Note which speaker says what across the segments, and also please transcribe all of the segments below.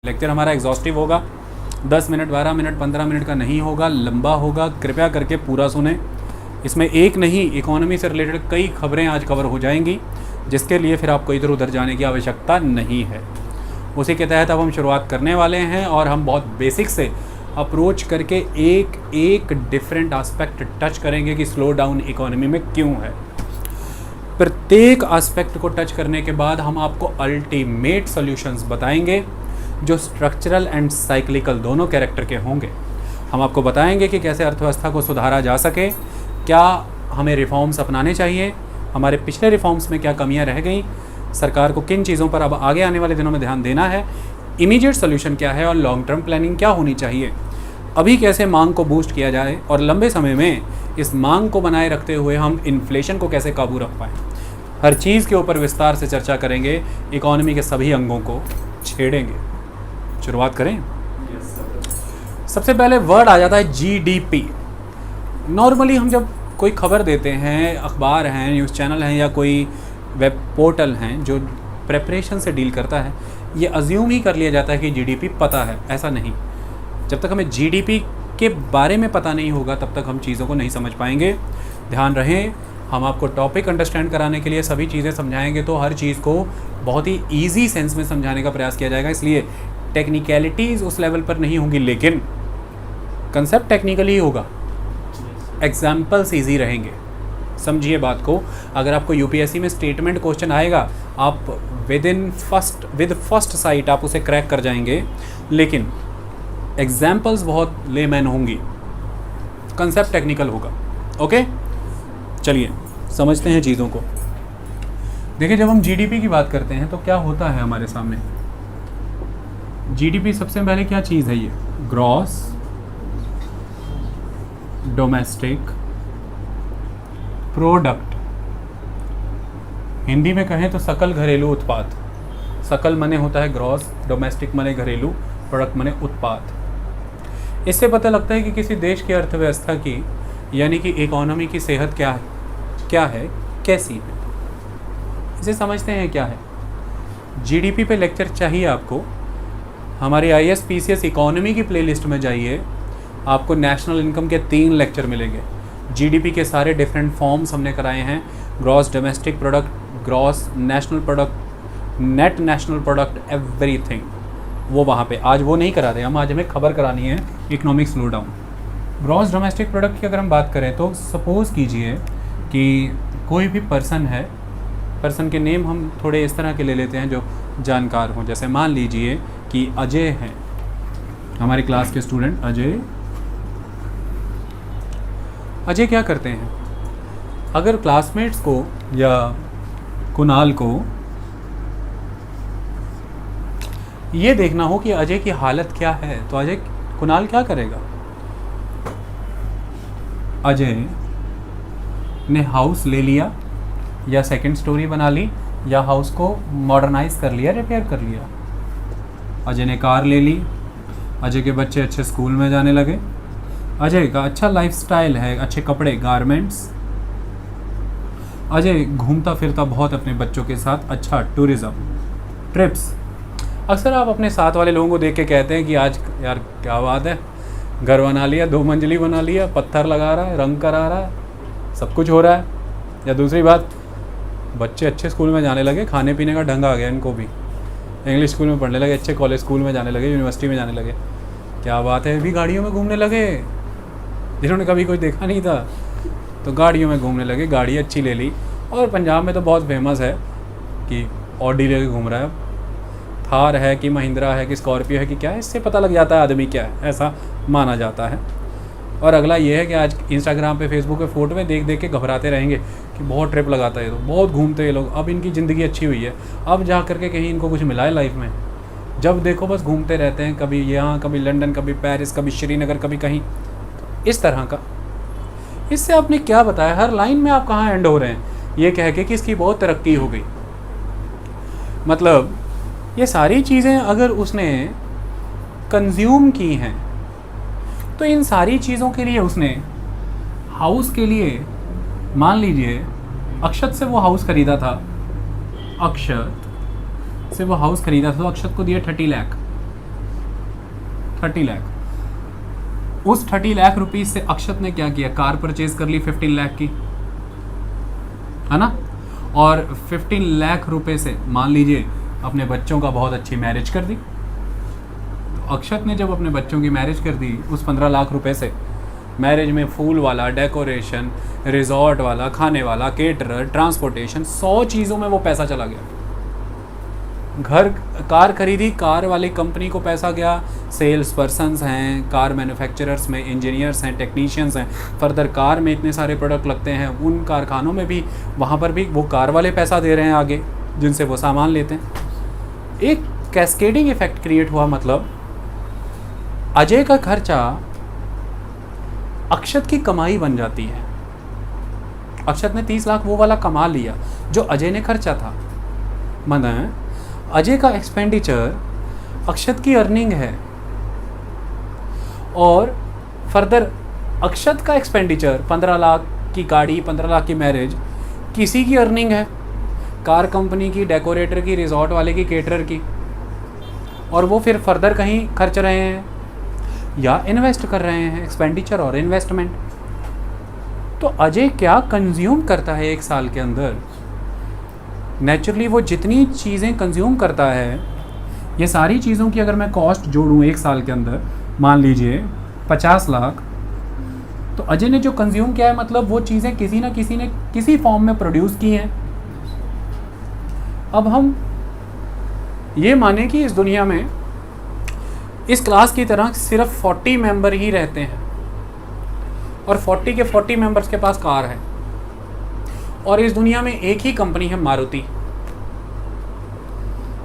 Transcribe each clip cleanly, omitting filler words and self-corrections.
Speaker 1: Lecture हमारा exhaustive होगा, 10 minute 12 minute 15 minute का नहीं होगा, लंबा होगा। कृपया करके पूरा सुने। इसमें एक नहीं, इकोनॉमी से रिलेटेड कई खबरें आज कवर हो जाएंगी, जिसके लिए फिर आपको इधर उधर जाने की आवश्यकता नहीं है। उसी के तहत अब हम शुरुआत करने वाले हैं और हम बहुत बेसिक से अप्रोच करके एक एक डिफरेंट एस्पेक्ट टच करेंगे कि स्लो डाउन इकोनॉमी में क्यों है। प्रत्येक एस्पेक्ट को टच करने के बाद हम आपको अल्टीमेट सॉल्यूशंस बताएंगे जो स्ट्रक्चरल एंड साइक्लिकल दोनों कैरेक्टर के होंगे। हम आपको बताएंगे कि कैसे अर्थव्यवस्था को सुधारा जा सके, क्या हमें रिफॉर्म्स अपनाने चाहिए, हमारे पिछले रिफॉर्म्स में क्या कमियां रह गई, सरकार को किन चीज़ों पर अब आगे आने वाले दिनों में ध्यान देना है, इमीडिएट सोल्यूशन क्या है और लॉन्ग टर्म प्लानिंग क्या होनी चाहिए, अभी कैसे मांग को बूस्ट किया जाए और लंबे समय में इस मांग को बनाए रखते हुए हम इन्फ्लेशन को कैसे काबू रख पाएँ। हर चीज़ के ऊपर विस्तार से चर्चा करेंगे, इकोनॉमी के सभी अंगों को छेड़ेंगे। शुरुआत करें। सबसे पहले वर्ड आ जाता है जीडीपी। नॉर्मली हम जब कोई खबर देते हैं, अखबार हैं, न्यूज़ चैनल हैं या कोई वेब पोर्टल हैं जो प्रेपरेशन से डील करता है, ये अज्यूम ही कर लिया जाता है कि जीडीपी पता है। ऐसा नहीं। जब तक हमें जीडीपी के बारे में पता नहीं होगा तब तक हम चीज़ों को नहीं समझ पाएंगे। ध्यान रहे, हम आपको टॉपिक अंडरस्टैंड कराने के लिए सभी चीज़ें समझाएंगे तो हर चीज़ को बहुत ही ईजी सेंस में समझाने का प्रयास किया जाएगा। इसलिए टेक्निकलिटीज़ उस लेवल पर नहीं होंगी, लेकिन कंसेप्ट टेक्निकल ही होगा, एग्जाम्पल्स ईजी रहेंगे। समझिए बात को। अगर आपको यूपीएससी में स्टेटमेंट क्वेश्चन आएगा, आप विद फर्स्ट साइट आप उसे क्रैक कर जाएंगे, लेकिन एग्जाम्पल्स बहुत लेमैन होंगी, कंसेप्ट टेक्निकल होगा। ओके, चलिए समझते हैं चीज़ों को। देखिए, जब हम जीडीपी की बात करते हैं तो क्या होता है हमारे सामने। जीडीपी सबसे पहले क्या चीज़ है? ये ग्रॉस डोमेस्टिक प्रोडक्ट, हिंदी में कहें तो सकल घरेलू उत्पाद। सकल मने होता है ग्रॉस, डोमेस्टिक मने घरेलू, प्रोडक्ट मने उत्पाद। इससे पता लगता है कि किसी देश की अर्थव्यवस्था की यानी कि इकोनॉमी की सेहत क्या है, कैसी है। इसे समझते हैं क्या है। जीडीपी पे लेक्चर चाहिए आपको, हमारी ISPCS इकोनॉमी की प्लेलिस्ट में जाइए, आपको नेशनल इनकम के 3 लेक्चर मिलेंगे। जीडीपी के सारे डिफरेंट फॉर्म्स हमने कराए हैं, gross domestic product, gross national product, net national product, everything. वो वहाँ पे आज वो नहीं करा रहे हम, आज हमें खबर करानी है economic slow down. Gross domestic product की अगर हम बात करें तो सपोज़ कीजिए कि कोई भी पर्सन है, पर्सन के नेम हम थोड़े इस तरह के ले लेते हैं जो जानकार हों। जैसे मान लीजिए कि अजय हैं, हमारे क्लास के स्टूडेंट अजय क्या करते हैं? अगर क्लासमेट्स को या कुणाल को ये देखना हो कि अजय की हालत क्या है तो कुणाल क्या करेगा? अजय ने हाउस ले लिया या सेकंड स्टोरी बना ली या हाउस को मॉडर्नाइज कर लिया, रिपेयर कर लिया। अजय ने कार ले ली, अजय के बच्चे अच्छे स्कूल में जाने लगे, अजय का अच्छा लाइफस्टाइल है, अच्छे कपड़े, गारमेंट्स। अजय घूमता फिरता बहुत अपने बच्चों के साथ, अच्छा टूरिज़्म, ट्रिप्स। अक्सर आप अपने साथ वाले लोगों को देख के कहते हैं कि आज यार क्या बात है, घर बना लिया, 2 मंजिली बना लिया, पत्थर लगा रहा है, रंग करा रहा है, सब कुछ हो रहा है। या दूसरी बात, बच्चे अच्छे स्कूल में जाने लगे, खाने पीने का ढंग आ गया इनको भी, इंग्लिश स्कूल में पढ़ने लगे, अच्छे कॉलेज स्कूल में जाने लगे, यूनिवर्सिटी में जाने लगे। क्या बात है, भी गाड़ियों में घूमने लगे, जिन्होंने कभी कोई देखा नहीं था तो गाड़ियों में घूमने लगे, गाड़ी अच्छी ले ली। और पंजाब में तो बहुत फेमस है कि ऑडी लेके घूम रहा है, थार है कि महिंद्रा है कि स्कॉर्पियो है कि क्या है, इससे पता लग जाता है आदमी क्या है, ऐसा माना जाता है। और अगला ये है कि आज इंस्टाग्राम पे, फेसबुक पे फ़ोटो में देख देख के घबराते रहेंगे कि बहुत ट्रिप लगाता है, तो बहुत घूमते हैं ये लोग, अब इनकी ज़िंदगी अच्छी हुई है, अब जा करके कहीं इनको कुछ मिला है लाइफ में। जब देखो बस घूमते रहते हैं, कभी यहाँ, कभी लंदन, कभी पेरिस, कभी श्रीनगर, कभी कहीं, इस तरह का। इससे आपने क्या बताया? हर लाइन में आप कहाँ एंड हो रहे हैं ये कह के कि इसकी बहुत तरक्की हो गई। मतलब ये सारी चीज़ें अगर उसने कंज्यूम की हैं तो इन सारी चीज़ों के लिए उसने हाउस के लिए, मान लीजिए अक्षत से वो हाउस खरीदा था, अक्षत से वो हाउस खरीदा था तो अक्षत को दिया 30 लाख, 30 लाख। उस 30 लाख रुपीस से अक्षत ने क्या किया, कार परचेज कर ली 15 लाख की, है ना। और 15 लाख रुपए से मान लीजिए अपने बच्चों का बहुत अच्छी मैरिज कर दी। तो अक्षत ने जब अपने बच्चों की मैरिज कर दी, उस 15 लाख रुपए से मैरिज में फूल वाला, डेकोरेशन, रिजॉर्ट वाला, खाने वाला, केटरर, ट्रांसपोर्टेशन, 100 चीज़ों में वो पैसा चला गया। घर, कार खरीदी, कार वाली कंपनी को पैसा गया, सेल्स पर्सनस हैं, कार मैन्युफैक्चरर्स में इंजीनियर्स हैं, टेक्नीशियंस हैं, फर्दर कार में इतने सारे प्रोडक्ट लगते हैं, उन कारखानों में भी, वहाँ पर भी वो कार वाले पैसा दे रहे हैं आगे, जिनसे वो सामान लेते हैं। एक कैस्केडिंग इफेक्ट क्रिएट हुआ। मतलब अजय का खर्चा अक्षत की कमाई बन जाती है। अक्षत ने 30 लाख वो वाला कमा लिया जो अजय ने खर्चा था। मतलब अजय का एक्सपेंडिचर अक्षत की अर्निंग है, और फर्दर अक्षत का एक्सपेंडिचर 15 लाख की गाड़ी, 15 लाख की मैरिज किसी की अर्निंग है, कार कंपनी की, डेकोरेटर की, रिजॉर्ट वाले की, केटरर की, और वो फिर फर्दर कहीं खर्च रहे हैं या इन्वेस्ट कर रहे हैं, एक्सपेंडिचर और इन्वेस्टमेंट। तो अजय क्या कंज्यूम करता है एक साल के अंदर, नेचुरली वो जितनी चीज़ें कंज्यूम करता है, ये सारी चीज़ों की अगर मैं कॉस्ट जोड़ूँ एक साल के अंदर, मान लीजिए 50 लाख, तो अजय ने जो कंज्यूम किया है, मतलब वो चीज़ें किसी ना किसी ने किसी फॉर्म में प्रोड्यूस की हैं। अब हम ये माने कि इस दुनिया में इस क्लास की तरह सिर्फ 40 मेंबर ही रहते हैं, और 40 के 40 मेंबर्स के पास कार है, और इस दुनिया में एक ही कंपनी है, मारुति।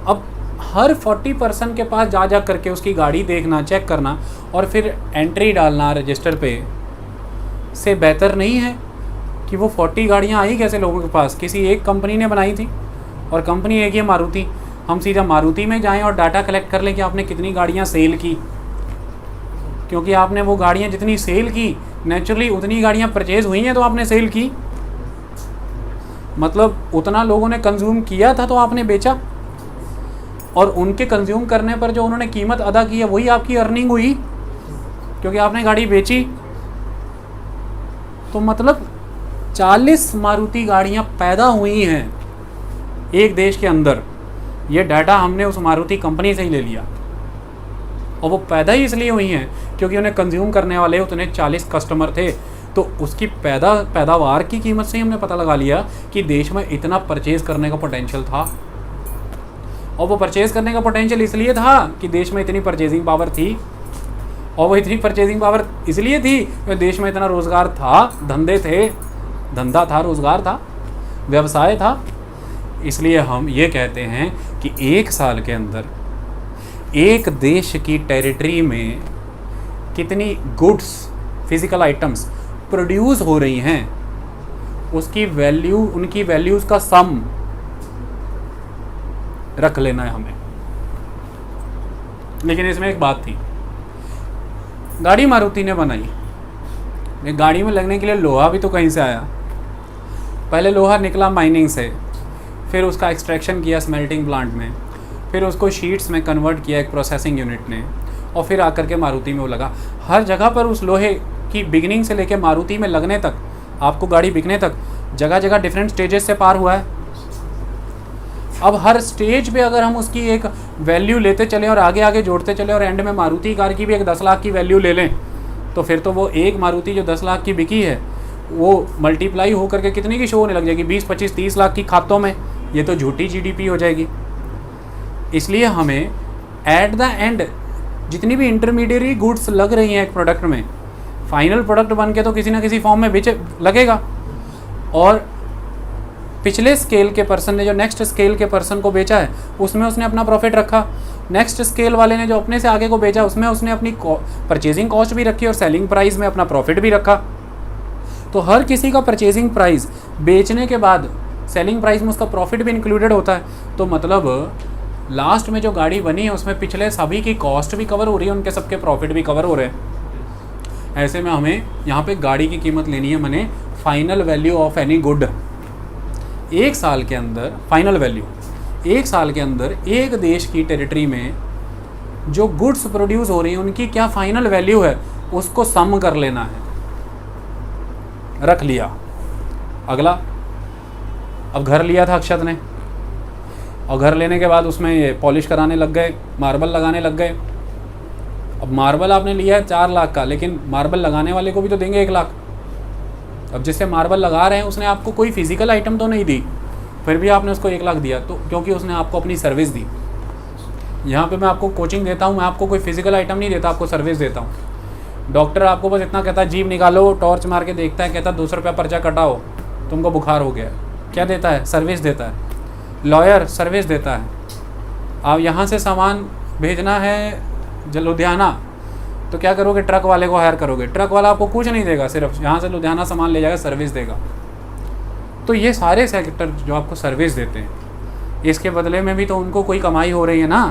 Speaker 1: अब हर 40% के पास जा जा करके उसकी गाड़ी देखना, चेक करना, और फिर एंट्री डालना रजिस्टर पे, से बेहतर नहीं है कि वो 40 गाड़ियाँ आई कैसे लोगों के पास, किसी एक कंपनी ने बनाई थी, और कंपनी एक ही है, मारुति। हम सीधा मारुति में जाएं और डाटा कलेक्ट कर लें कि आपने कितनी गाड़ियाँ सेल की, क्योंकि आपने वो गाड़ियाँ जितनी सेल की, नेचुरली उतनी गाड़ियाँ परचेज हुई हैं तो आपने सेल की, मतलब उतना लोगों ने कंज्यूम किया था तो आपने बेचा, और उनके कंज्यूम करने पर जो उन्होंने कीमत अदा की है वही आपकी अर्निंग हुई, क्योंकि आपने गाड़ी बेची। तो मतलब 40 मारुति गाड़ियाँ पैदा हुई हैं एक देश के अंदर। ये डाटा हमने उस मारुति कंपनी से ही ले लिया, और वो पैदा ही इसलिए हुई हैं क्योंकि उन्हें कंज्यूम करने वाले उतने 40 कस्टमर थे। तो उसकी पैदावार की कीमत से ही हमने पता लगा लिया कि देश में इतना परचेज़ करने का पोटेंशियल था, और वो परचेज़ करने का पोटेंशियल इसलिए था कि देश में इतनी परचेजिंग पावर थी, और वो इतनी परचेजिंग पावर इसलिए थी कि देश में इतना रोज़गार था, धंधे थे, धंधा था, रोज़गार था, व्यवसाय था। इसलिए हम ये कहते हैं कि एक साल के अंदर एक देश की टेरिटरी में कितनी गुड्स, फिजिकल आइटम्स प्रोड्यूस हो रही हैं, उसकी वैल्यू, उनकी वैल्यूज़ का सम रख लेना है हमें। लेकिन इसमें एक बात थी, गाड़ी मारुति ने बनाई, गाड़ी में लगने के लिए लोहा भी तो कहीं से आया। पहले लोहा निकला माइनिंग से, फिर उसका एक्सट्रैक्शन किया स्मेल्टिंग प्लांट में, फिर उसको शीट्स में कन्वर्ट किया एक प्रोसेसिंग यूनिट ने, और फिर आकर के मारुति में वो लगा। हर जगह पर उस लोहे की बिगनिंग से लेके मारुति में लगने तक, आपको गाड़ी बिकने तक, जगह जगह डिफरेंट स्टेजेस से पार हुआ है। अब हर स्टेज पे अगर हम उसकी एक वैल्यू लेते चलें और आगे आगे जोड़ते चले, और एंड में मारुति कार की भी एक 10 लाख की वैल्यू ले लें, तो फिर तो वो एक मारुति जो 10 लाख की बिकी है वो मल्टीप्लाई होकर के कितने की शो होने लग जाएगी, 20, 25, 30 लाख की खातों में। ये तो झूठी जीडीपी हो जाएगी। इसलिए हमें एट द एंड जितनी भी इंटरमीडिएट गुड्स लग रही हैं एक प्रोडक्ट में, फाइनल प्रोडक्ट बन के तो किसी ना किसी फॉर्म में बेचे लगेगा, और पिछले स्केल के पर्सन ने जो नेक्स्ट स्केल के पर्सन को बेचा है उसमें उसने अपना प्रॉफिट रखा, नेक्स्ट स्केल वाले ने जो अपने से आगे को बेचा उसमें उसने अपनी परचेजिंग कॉस्ट भी रखी और सेलिंग प्राइस में अपना प्रॉफिट भी रखा। तो हर किसी का परचेजिंग प्राइस बेचने के बाद सेलिंग प्राइस में उसका प्रॉफिट भी इंक्लूडेड होता है। तो मतलब लास्ट में जो गाड़ी बनी है उसमें पिछले सभी की कॉस्ट भी कवर हो रही है, उनके सबके प्रॉफिट भी कवर हो रहे हैं। ऐसे में हमें यहाँ पे गाड़ी की कीमत लेनी है, मैंने final value of any good. एक साल के अंदर फाइनल वैल्यू, एक साल के अंदर एक देश की टेरिटरी में जो गुड्स प्रोड्यूस हो रही हैं उनकी क्या फाइनल वैल्यू है उसको सम कर लेना है। रख लिया। अगला, अब घर लिया था अक्षत ने, और घर लेने के बाद उसमें ये पॉलिश कराने लग गए, मार्बल लगाने लग गए। अब मार्बल आपने लिया है 4 लाख का, लेकिन मार्बल लगाने वाले को भी तो देंगे 1 लाख। अब जिससे मार्बल लगा रहे हैं उसने आपको कोई फिजिकल आइटम तो नहीं दी, फिर भी आपने उसको 1 लाख दिया, तो क्योंकि उसने आपको अपनी सर्विस दी। यहाँ पे मैं आपको कोचिंग देता हूँ, मैं आपको कोई फिजिकल आइटम नहीं देता, आपको सर्विस देता हूँ। डॉक्टर आपको बस इतना कहता है जीभ निकालो, टॉर्च मार के देखता है, कहता है 200 रुपया पर्चा कटाओ, तुमको बुखार हो गया है, क्या देता है? सर्विस देता है। लॉयर सर्विस देता है। आप यहाँ से सामान भेजना है लुधियाना, तो क्या करोगे? ट्रक वाले को हायर करोगे, ट्रक वाला आपको कुछ नहीं देगा, सिर्फ यहाँ से लुधियाना सामान ले जाएगा, सर्विस देगा। तो ये सारे सेक्टर जो आपको सर्विस देते हैं, इसके बदले में भी तो उनको कोई कमाई हो रही है ना।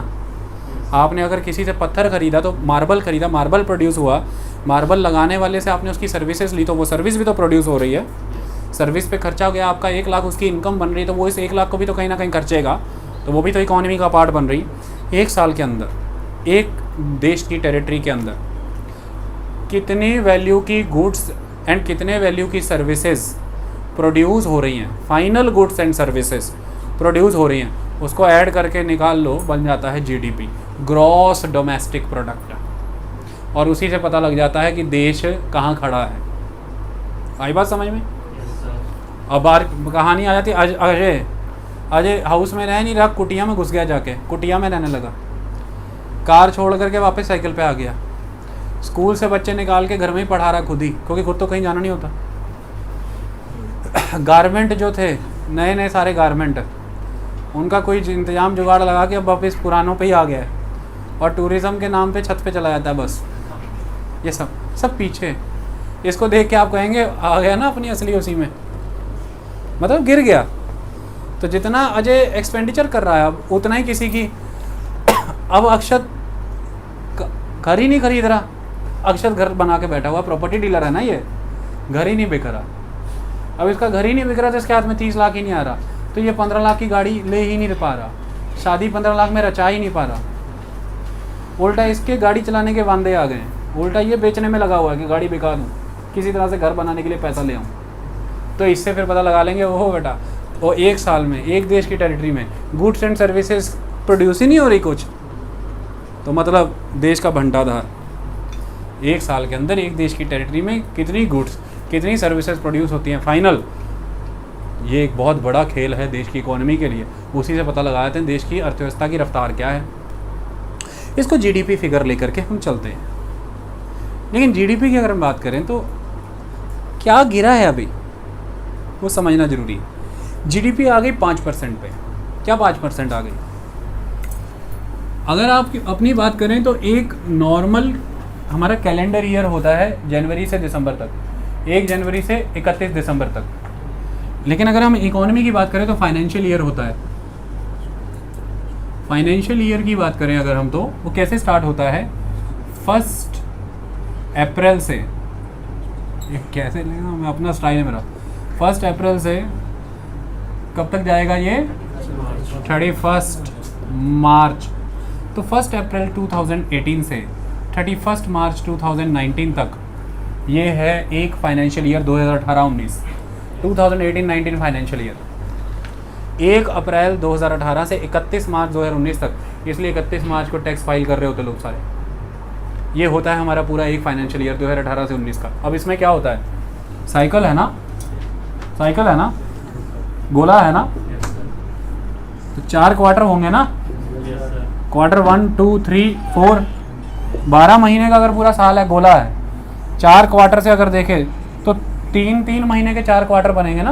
Speaker 1: आपने अगर किसी से पत्थर खरीदा, तो मार्बल खरीदा, मार्बल प्रोड्यूस हुआ, मार्बल लगाने वाले से आपने उसकी सर्विसेज ली, तो वो सर्विस भी तो प्रोड्यूस हो रही है। सर्विस पे खर्चा हो गया आपका 1 लाख, उसकी इनकम बन रही है, तो वो इस 1 लाख को भी तो कहीं ना कहीं खर्चेगा, तो वो भी तो इकोनॉमी का पार्ट बन रही। 1 साल के अंदर एक देश की टेरिटरी के अंदर कितने वैल्यू की गुड्स एंड कितने वैल्यू की सर्विसेज प्रोड्यूस हो रही हैं, final goods and services produce हो रही हैं, उसको ऐड करके निकाल लो, बन जाता है जीडीपी, ग्रॉस डोमेस्टिक प्रोडक्ट। और उसी से पता लग जाता है कि देश कहाँ खड़ा है। आई बात समझ में? अब बार कहानी आ जाती, अजय हाउस में रह नहीं रहा, कुटिया में घुस गया, जाके कुटिया में रहने लगा, कार छोड़ करके वापस साइकिल पे आ गया, स्कूल से बच्चे निकाल के घर में ही पढ़ा रहा खुद ही, क्योंकि खुद तो कहीं जाना नहीं होता। गारमेंट जो थे नए नए सारे गारमेंट, उनका कोई इंतजाम जुगाड़ लगा के अब वापस पुरानों पे ही आ गया है, और टूरिज़्म के नाम पे छत पे चला जाता है बस। ये सब पीछे, इसको देख के आप कहेंगे आ गया ना अपनी असली उसी में, मतलब गिर गया। तो जितना अजय एक्सपेंडिचर कर रहा है अब उतना ही किसी की अब अक्षत घर ही नहीं खरीद रहा, अक्षत घर बना के बैठा हुआ, प्रॉपर्टी डीलर है ना ये, घर ही नहीं बिक रहा। अब इसका घर ही नहीं बिक रहा तो इसके हाथ में 30 लाख ही नहीं आ रहा, तो ये 15 लाख की गाड़ी ले ही नहीं पा रहा, शादी 15 लाख में रचा ही नहीं पा रहा। उल्टा इसके गाड़ी चलाने के वांदे आ गए, उल्टा ये बेचने में लगा हुआ है कि गाड़ी बिका दूँ, किसी तरह से घर बनाने के लिए पैसा ले आऊँ। तो इससे फिर पता लगा लेंगे ओहो बेटा, वो 1 साल में एक देश की टेरिटरी में गुड्स एंड सर्विसेज प्रोड्यूस ही नहीं हो रही कुछ, तो मतलब देश का भंडाधार 1 साल के अंदर एक देश की टेरिटरी में कितनी गुड्स कितनी सर्विसेज प्रोड्यूस होती हैं फाइनल। ये एक बहुत बड़ा खेल है देश की इकोनॉमी के लिए, उसी से पता लगा देते हैं देश की अर्थव्यवस्था की रफ्तार क्या है। इसको जीडीपी फिगर लेकर के हम चलते हैं। लेकिन जीडीपी की अगर हम बात करें तो क्या गिरा है अभी, वो समझना जरूरी है। जीडीपी आ गई 5% पे, क्या 5% आ गई? अगर आप अपनी बात करें तो एक नॉर्मल हमारा कैलेंडर ईयर होता है जनवरी से दिसंबर तक, 1 जनवरी से 31 दिसंबर तक। लेकिन अगर हम इकोनॉमी की बात करें तो फाइनेंशियल ईयर होता है। फाइनेंशियल ईयर की बात करें अगर हम, तो वो कैसे स्टार्ट होता है? 1 अप्रैल से, ये कैसे लेगा, मैं अपना स्टाइल है मेरा, 1 अप्रैल से कब तक जाएगा ये? 31 मार्च। तो 1 अप्रैल 2018 से 31 मार्च 2019 तक ये है एक फाइनेंशियल ईयर 2018-19, 2018-19 फाइनेंशियल ईयर। 1 अप्रैल 2018 से 31 मार्च 2019 तक, इसलिए 31 मार्च को टैक्स फाइल कर रहे होते लोग सारे। ये होता है हमारा पूरा एक फाइनेंशियल ईयर 2018 से 19 का। अब इसमें क्या होता है? साइकिल है ना, साइकिल है ना, गोला है ना, तो 4 क्वार्टर होंगे ना, क्वार्टर 1 2 3 4, 12 महीने का अगर पूरा साल है, गोला है, 4 क्वार्टर से अगर देखें तो 3 महीने के 4 क्वार्टर बनेंगे ना,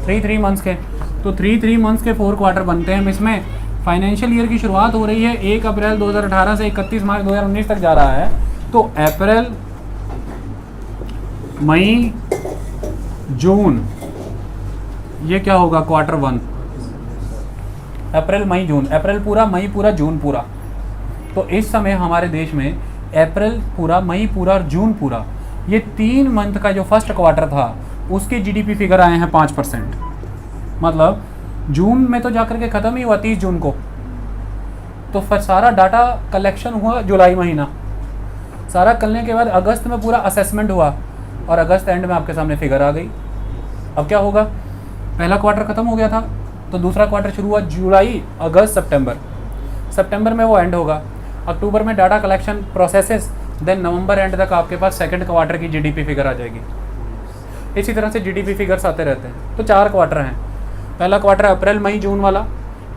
Speaker 1: 3 मंथ्स के, तो 3 मंथ्स के 4 क्वार्टर बनते हैं। इसमें फाइनेंशियल ईयर की शुरुआत हो रही है 1 अप्रैल 2018 से 31 मार्च 2019 तक जा रहा है। तो अप्रैल मई जून, ये क्या होगा? क्वार्टर 1, अप्रैल मई जून, अप्रैल पूरा, मई पूरा, जून पूरा। तो इस समय हमारे देश में अप्रैल पूरा, मई पूरा और जून पूरा, ये 3 मंथ का जो फर्स्ट क्वार्टर था उसके जीडीपी फिगर आए हैं 5%। मतलब जून में तो जाकर के ख़त्म ही हुआ 30 जून को, तो फिर सारा डाटा कलेक्शन हुआ जुलाई महीना, सारा करने के बाद अगस्त में पूरा असेसमेंट हुआ और अगस्त एंड में आपके सामने फिगर आ गई। अब क्या होगा, पहला क्वार्टर ख़त्म हो गया था तो दूसरा क्वार्टर शुरू हुआ जुलाई अगस्त सितंबर, सितंबर में वो एंड होगा, अक्टूबर में डाटा कलेक्शन प्रोसेसेस, देन नवंबर एंड तक आपके पास सेकंड क्वार्टर की जीडीपी फिगर आ जाएगी। इसी तरह से जीडीपी फिगर्स आते रहते हैं। तो 4 क्वार्टर हैं, पहला क्वार्टर अप्रैल मई जून वाला,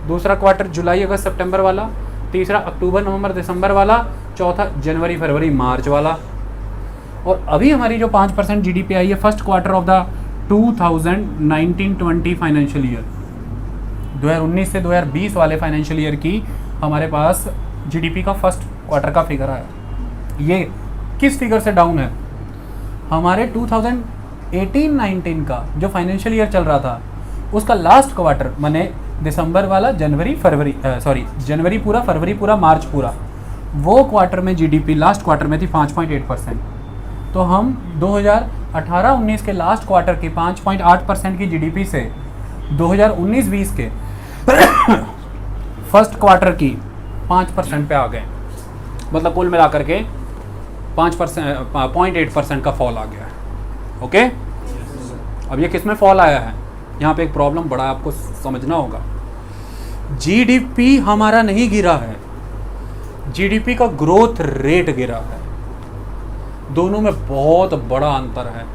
Speaker 1: दूसरा क्वार्टर जुलाई अगस्त सितंबर वाला, तीसरा अक्टूबर नवंबर दिसंबर वाला, चौथा जनवरी फरवरी मार्च वाला। और अभी हमारी जो 5% जीडीपी आई है first quarter of the 2019-20 financial year, 2019 से 2020 वाले फाइनेंशियल ईयर की हमारे पास जीडीपी का फर्स्ट क्वार्टर का फिगर आया। ये किस फिगर से डाउन है, हमारे 2018-19 का जो फाइनेंशियल ईयर चल रहा था उसका लास्ट क्वार्टर, माने दिसंबर वाला, जनवरी फरवरी, जनवरी पूरा, फरवरी पूरा, मार्च पूरा, वो क्वार्टर में जीडीपी लास्ट क्वार्टर में थी 5.8%। तो हम 2018-19 के लास्ट क्वार्टर की 5.8% की जीडीपी से 2019-20 के फर्स्ट क्वार्टर की 5% पे आ गए। मतलब कुल मिलाकर के 0.8% का फॉल आ गया है। ओके, अब ये किस में फॉल आया है, यहाँ पे एक प्रॉब्लम बड़ा आपको समझना होगा। जीडीपी हमारा नहीं गिरा है, जीडीपी का ग्रोथ रेट गिरा है। दोनों में बहुत बड़ा अंतर है।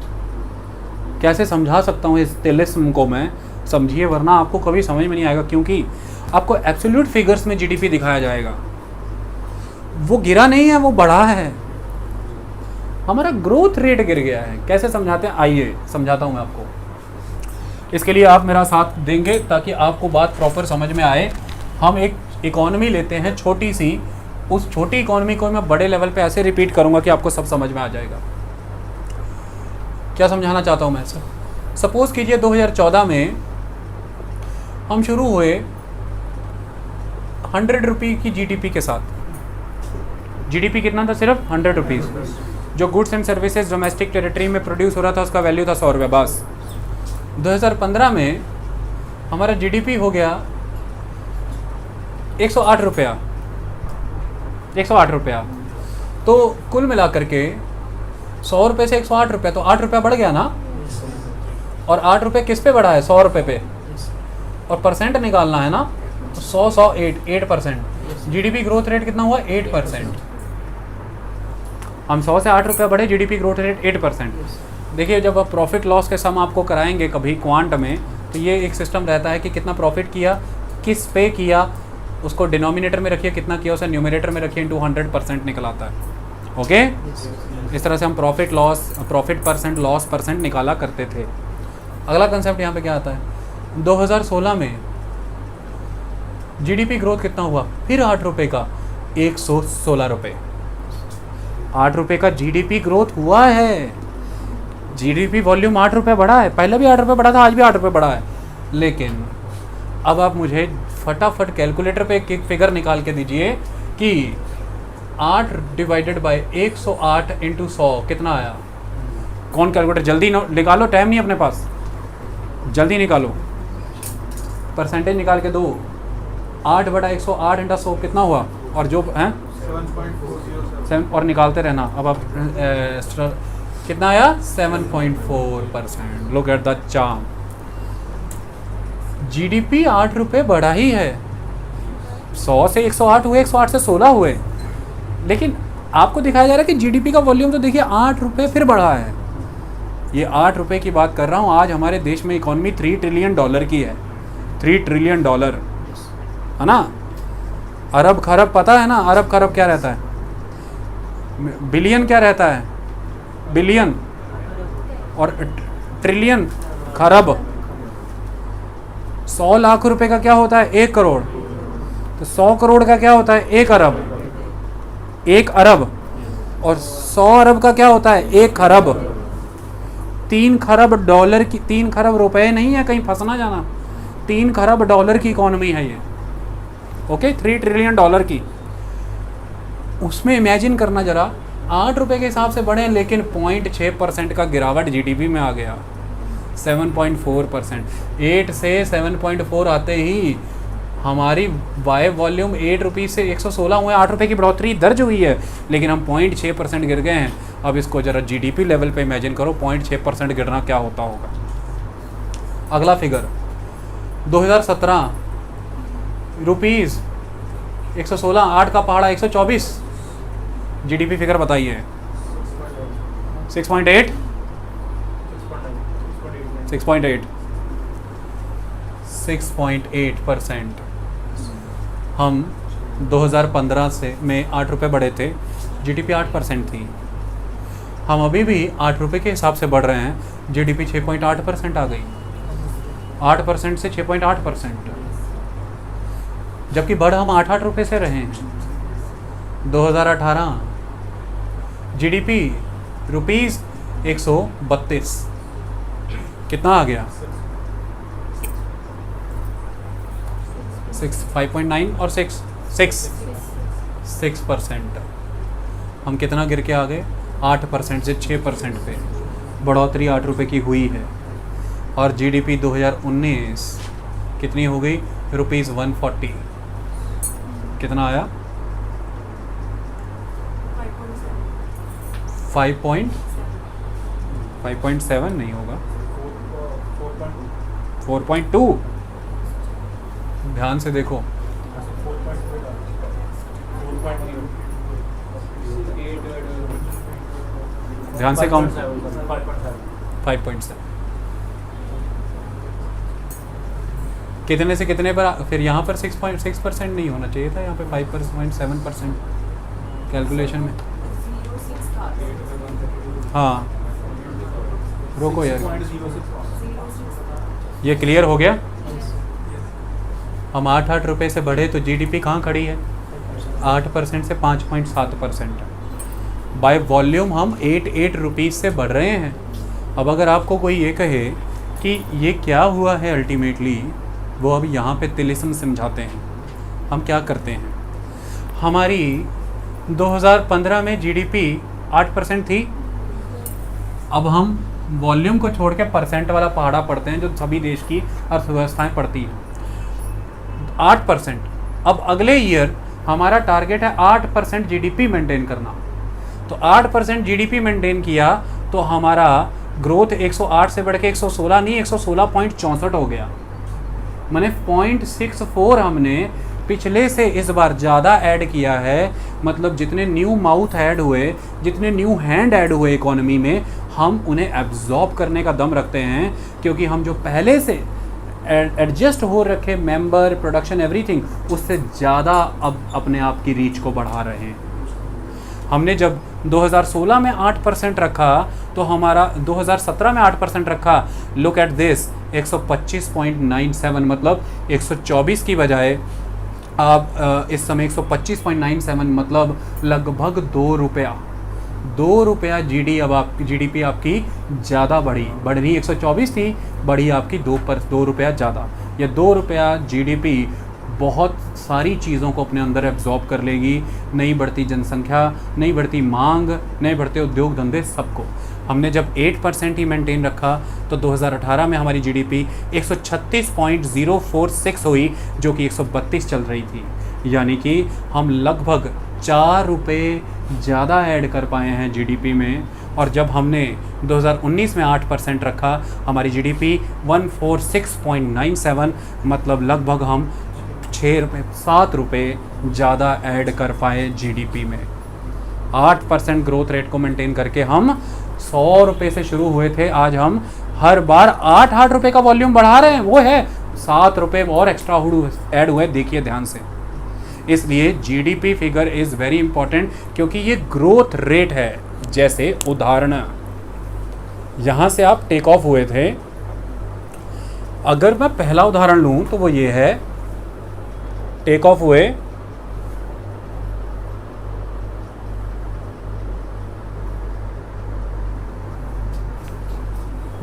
Speaker 1: कैसे समझा सकता हूँ इस तिलिस्म को मैं, समझिए, वरना आपको कभी समझ में नहीं आएगा, क्योंकि आपको एब्सोल्यूट फिगर्स में जीडीपी दिखाया जाएगा, वो गिरा नहीं है, वो बढ़ा है। हमारा ग्रोथ रेट गिर गया है। कैसे समझाते हैं, आइए समझाता हूँ मैं आपको। इसके लिए आप मेरा साथ देंगे ताकि आपको बात प्रॉपर समझ में आए। हम एक इकोनॉमी लेते हैं छोटी सी, उस छोटी इकोनॉमी को मैं बड़े लेवल पे ऐसे रिपीट करूंगा कि आपको सब समझ में आ जाएगा। क्या समझाना चाहता हूँ मैं सर, सपोज कीजिए 2014 में हम शुरू हुए 100 रुपये की जीडीपी के साथ। जीडीपी कितना था, सिर्फ 100 रुपीज़। जो goods and services domestic territory में प्रोड्यूस हो रहा था उसका वैल्यू था 100 रुपये बस। 2015 में हमारा जीडीपी हो गया 108 रुपया, 108 रुपया। तो कुल मिलाकर के 100 रुपये से 108 रुपये, तो 8 रुपया बढ़ गया ना। और 8 रुपये किस पे बढ़ा है, 100 रुपये पे, और परसेंट निकालना है ना, तो 100 8%। जीडीपी ग्रोथ रेट कितना हुआ, 8%। हम 100 से 8 रुपया बढ़े, जीडीपी ग्रोथ रेट 8%। देखिए, जब आप प्रॉफिट लॉस के सम आपको कराएंगे कभी क्वांट में, तो ये एक सिस्टम रहता है कि कितना प्रॉफिट किया, किस पे किया, उसको डिनोमिनेटर में रखिए, कितना किया उसे न्यूमरेटर में रखिए, इंटू 100% निकल आता है। ओके, इस तरह से हम प्रॉफिट परसेंट, लॉस परसेंट निकाला करते थे। अगला कंसेप्ट यहाँ पे क्या आता है, 2016 में जीडीपी ग्रोथ कितना हुआ, फिर 8 रुपये का 116 रुपये। 8 रुपये का जीडीपी ग्रोथ हुआ है। जीडीपी वॉल्यूम 8 रुपये बढ़ा है, पहले भी 8 रुपये बढ़ा था, आज भी 8 रुपये बढ़ा है। लेकिन अब आप मुझे फटाफट कैलकुलेटर पे एक फिगर निकाल के दीजिए कि 8 डिवाइडेड बाय 108 इंटू 100 कितना आया। कौन कैलकुलेटर, जल्दी निकालो, टाइम नहीं अपने पास, जल्दी निकालो, परसेंटेज निकाल के दो। 8/108 इंटू 100 कितना हुआ, और जो है 7 और निकालते रहना। अब आप कितना आया, 7.4%। Look at the charm, GDP 8 रुपये बढ़ा ही है। 100 से 108 हुए, 108 से 16 हुए, लेकिन आपको दिखाया जा रहा है कि जीडीपी का वॉल्यूम तो देखिए 8 रुपये फिर बढ़ा है। ये 8 रुपये की बात कर रहा हूँ। आज हमारे देश में इकॉनमी $3 ट्रिलियन की है, $3 ट्रिलियन, है ना। अरब खरब पता है ना, अरब खरब क्या रहता है, बिलियन क्या रहता है, बिलियन, और ट्रिलियन खरब। 100 लाख रुपए का क्या होता है, 1 करोड़। तो 100 करोड़ का क्या होता है, 1 अरब। 1 अरब और 100 अरब का क्या होता है, 1 खरब। 3 खरब डॉलर की, 3 खरब रुपए नहीं है, कहीं फंसना जाना, 3 खरब डॉलर की इकोनॉमी है ये। ओके, $3 ट्रिलियन की। उसमें इमेजिन करना जरा, 8 रुपये के हिसाब से बढ़े, लेकिन 0.6% का गिरावट जीडीपी में आ गया, 7.4%। 8 से 7.4 आते ही हमारी बाय वॉल्यूम 8 रुपीज़ से 116 हुए, 8 रुपये की बढ़ोतरी दर्ज हुई है, लेकिन हम 0.6% गिर गए हैं। अब इसको ज़रा जीडीपी लेवल पे इमेजिन करो, 0.6% गिरना क्या होता होगा। अगला फिगर 2017 रुपीज़ 116, 8 का पहाड़ा 124, जीडीपी फिगर बताइए। 6.8 6.8% हम 2015 से में 8 रुपये बढ़े थे, जीडीपी 8% थी। हम अभी भी 8 रुपये के हिसाब से बढ़ रहे हैं, जीडीपी 6.8% आ गई, 8% से 6.8%, जबकि बढ़ हम 8 रुपये से रहे हैं। 2018 जीडीपी रुपीज़ 132, कितना आ गया 5.9 और 6%। हम कितना गिर के आ गए, 8% से 6% पे बढ़ोतरी 8 रुपये की हुई है। और जीडीपी 2019 कितनी हो गई, रुपीज़ 140, कितना आया 5.7 नहीं होगा, 4.2, ध्यान से देखो, ध्यान से काउंट, 5.7 कितने से कितने पर, फिर यहाँ पर 6.6% नहीं होना चाहिए था, यहाँ पे 5.7% कैलकुलेशन में। हाँ रोको यार, ये क्लियर हो गया। हम 8 रुपये से बढ़े तो जीडीपी कहाँ खड़ी है, 8% से 5.7%। बाय वॉल्यूम हम 8 रुपीज़ से बढ़ रहे हैं। अब अगर आपको कोई ये कहे कि ये क्या हुआ है अल्टीमेटली, वो अब यहाँ पे तिलिस्म समझाते हैं। हम क्या करते हैं, हमारी 2015 में जीडीपी 8% थी, अब हम वॉल्यूम को छोड़ के परसेंट वाला पहाड़ा पढ़ते हैं जो सभी देश की अर्थव्यवस्थाएं पढ़ती हैं, 8%। अब अगले ईयर हमारा टारगेट है 8% जीडीपी मेंटेन करना। तो 8% जीडीपी मेंटेन किया तो हमारा ग्रोथ 108 से बढ़ के 116 नहीं 116.64 हो गया। मैंने 0.64 हमने पिछले से इस बार ज़्यादा ऐड किया है। मतलब जितने न्यू माउथ ऐड हुए, जितने न्यू हैंड ऐड हुए इकोनॉमी में, हम उन्हें एब्जॉर्ब करने का दम रखते हैं, क्योंकि हम जो पहले से एडजस्ट हो रखे मेंबर, प्रोडक्शन, एवरीथिंग, उससे ज़्यादा अब अपने आप की रीच को बढ़ा रहे हैं। हमने जब 2016 में 8% रखा तो हमारा 2017 में 8% रखा। लुक एट दिस, 125.97, मतलब 124 की बजाय आप इस समय 125.97, मतलब लगभग 2 रुपया जीडीपी आपकी ज़्यादा बढ़ रही 124 थी, बढ़ी आपकी 2 रुपया ज़्यादा। ये 2 रुपया जीडीपी बहुत सारी चीज़ों को अपने अंदर एब्जॉर्ब कर लेगी। नई बढ़ती जनसंख्या, नई बढ़ती मांग, नए बढ़ते उद्योग धंधे, सबको। हमने जब 8% ही मेंटेन रखा तो 2018 में हमारी जीडीपी 136.046 हुई, जो कि 132 चल रही थी। यानी कि हम लगभग 4 रुपये ज़्यादा ऐड कर पाए हैं जीडीपी में। और जब हमने 2019 में 8% रखा, हमारी जीडीपी 146.97, मतलब लगभग हम 7 रुपये ज़्यादा ऐड कर पाए जीडीपी में। 8% ग्रोथ रेट को मेंटेन करके हम 100 रुपये से शुरू हुए थे, आज हम हर बार 8 रुपये का वॉल्यूम बढ़ा रहे हैं। वो है 7 रुपये और एक्स्ट्रा ऐड हुए, देखिए ध्यान से। इसलिए GDP figure is very important, क्योंकि ये ग्रोथ रेट है। जैसे उदाहरण, यहाँ से आप टेक ऑफ हुए थे, अगर मैं पहला उदाहरण लूँ तो वो ये है, टेक ऑफ हुए,